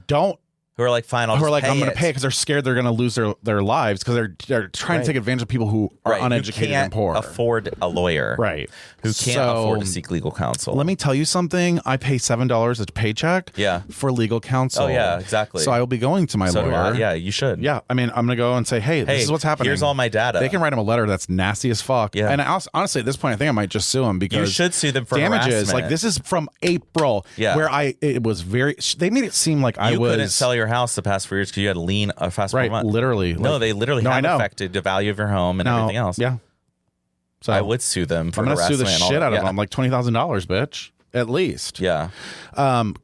are like, fine, I'm going to pay because they're scared they're going to lose their lives because they're trying to take advantage of people who are uneducated and poor. Afford a lawyer, right? Who can't afford to seek legal counsel. Let me tell you something. I pay $7 a paycheck, for legal counsel. Oh yeah, exactly. So I will be going to my lawyer. Yeah, you should. Yeah, I mean, I'm going to go and say, hey, this is what's happening. Here's all my data. They can write him a letter that's nasty as fuck. Yeah, and honestly, at this point, I think I might just sue him because you should sue them for damages. Harassment. Like this is from April, where it was very. They made it seem like you couldn't sell your house the past 4 years because you had to lien a fast 4 months. Literally. No, they literally have affected the value of your home and everything else. Yeah. So I would sue them for harassment. I'm going to sue the shit out of them, like $20,000, bitch. At least. Yeah.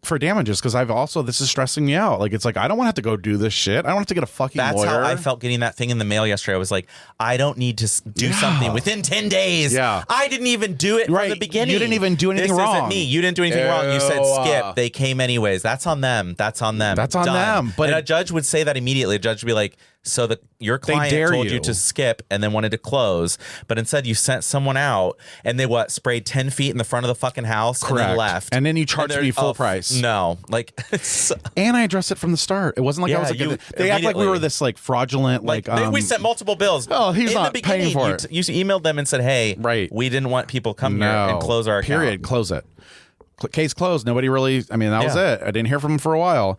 For damages, because this is stressing me out. Like, it's like, I don't want to have to go do this shit. I don't have to get a fucking lawyer. That's how I felt getting that thing in the mail yesterday. I was like, I don't need to do something within 10 days. Yeah. I didn't even do it from the beginning. You didn't even do anything wrong. This isn't me. You didn't do anything wrong. You said skip. They came anyways. That's on them. That's on them. That's on them. But a judge would say that immediately. A judge would be like, so your client told you to skip and then wanted to close, but instead you sent someone out and they sprayed 10 feet in the front of the fucking house and then left. And then you charged me full price. No, and I addressed it from the start. It wasn't like I was like, they act like we were this like fraudulent, we sent multiple bills. Oh, he's not paying for it. You emailed them and said, hey, we didn't want people coming here and close our account. Period. Close it. Case closed. Nobody really, that was it. I didn't hear from him for a while.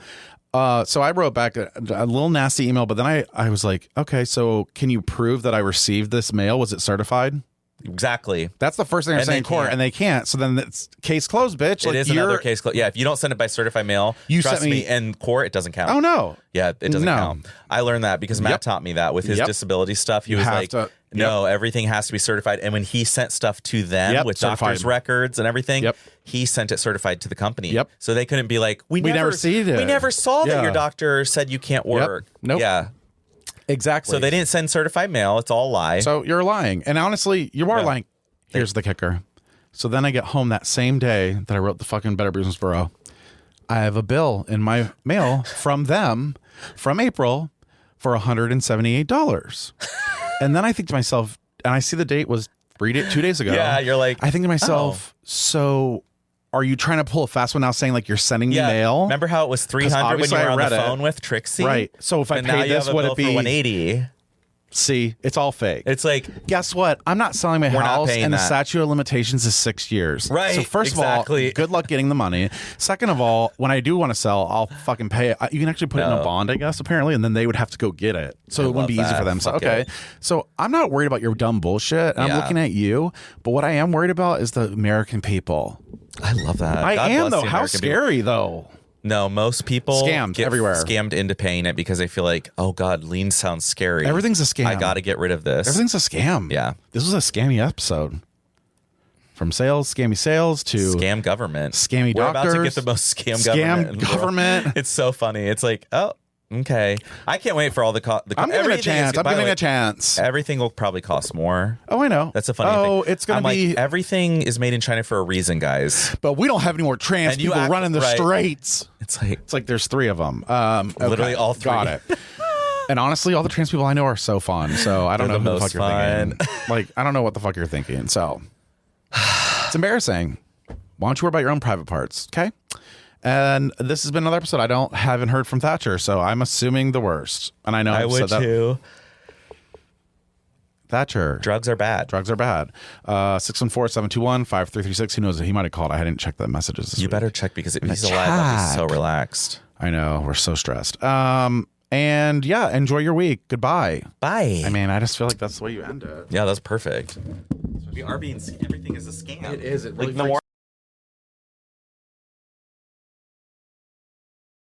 So I wrote back a little nasty email, but then I was like, okay, so can you prove that I received this mail? Was it certified? Exactly. That's the first thing they're saying in court, and they can't. So then it's case closed, bitch. It is another case closed. Yeah, if you don't send it by certified mail, trust me, in court, it doesn't count. Oh, no. Yeah, it doesn't count. I learned that because Matt taught me that with his disability stuff. He was like, no, everything has to be certified. And when he sent stuff to them with doctor's records and everything, he sent it certified to the company. So they couldn't be like, we never saw that your doctor said you can't work. Nope. Yeah. Exactly. So they didn't send certified mail. It's all a lie. So you're lying. And honestly, you are lying. Here's the kicker. So then I get home that same day that I wrote the fucking Better Business Bureau. I have a bill in my mail from them from April for $178. And then I think to myself, and I see the date was 2 days ago. Yeah, you're like, I think to myself, so are you trying to pull a fast one now saying like you're sending me mail? Remember how it was $300 when you were on the phone with Trixie? Right. So if I pay this, would it be $180? See, it's all fake. It's like, guess what? I'm not selling my house, and the statute of limitations is 6 years. Right. So first of all, good luck getting the money. Second of all, when I do want to sell, I'll fucking pay it. You can actually put it in a bond, I guess, apparently, and then they would have to go get it. So it wouldn't be easy for them. So So I'm not worried about your dumb bullshit. And I'm looking at you, but what I am worried about is the American people. I love that. I am though. How scary though. No, most people get everywhere. Scammed into paying it because they feel like, oh God, lean sounds scary. Everything's a scam. I got to get rid of this. Everything's a scam. Yeah. This was a scammy episode. From scammy sales to scam government. Scammy We're doctors. We're about to get the most scam government. It's so funny. It's like, oh, okay. I can't wait for all the I'm giving it a chance. I'm giving it a chance. Everything will probably cost more. Oh, I know. That's a funny thing. Oh, it's going to be. Like, everything is made in China for a reason, guys. But we don't have any more trans people running the streets. It's like there's 3 of them. Literally all 3. Got it. And honestly, all the trans people I know are so fun. So I don't know who the fuck you're thinking. Like, I don't know what the fuck you're thinking. So it's embarrassing. Why don't you worry about your own private parts? Okay. And this has been another episode. I haven't heard from Thatcher, so I'm assuming the worst. And I know I would too. Thatcher. Drugs are bad. Drugs are bad. 614-721-5336. Who knows? He might have called. I hadn't checked the messages this week. Better check because if he's alive, I'll be so relaxed. I know. We're so stressed. And yeah, enjoy your week. Goodbye. Bye. I mean, I just feel like that's the way you end it. Yeah, that's perfect. We are being. Everything is a scam. It is. It really like, the more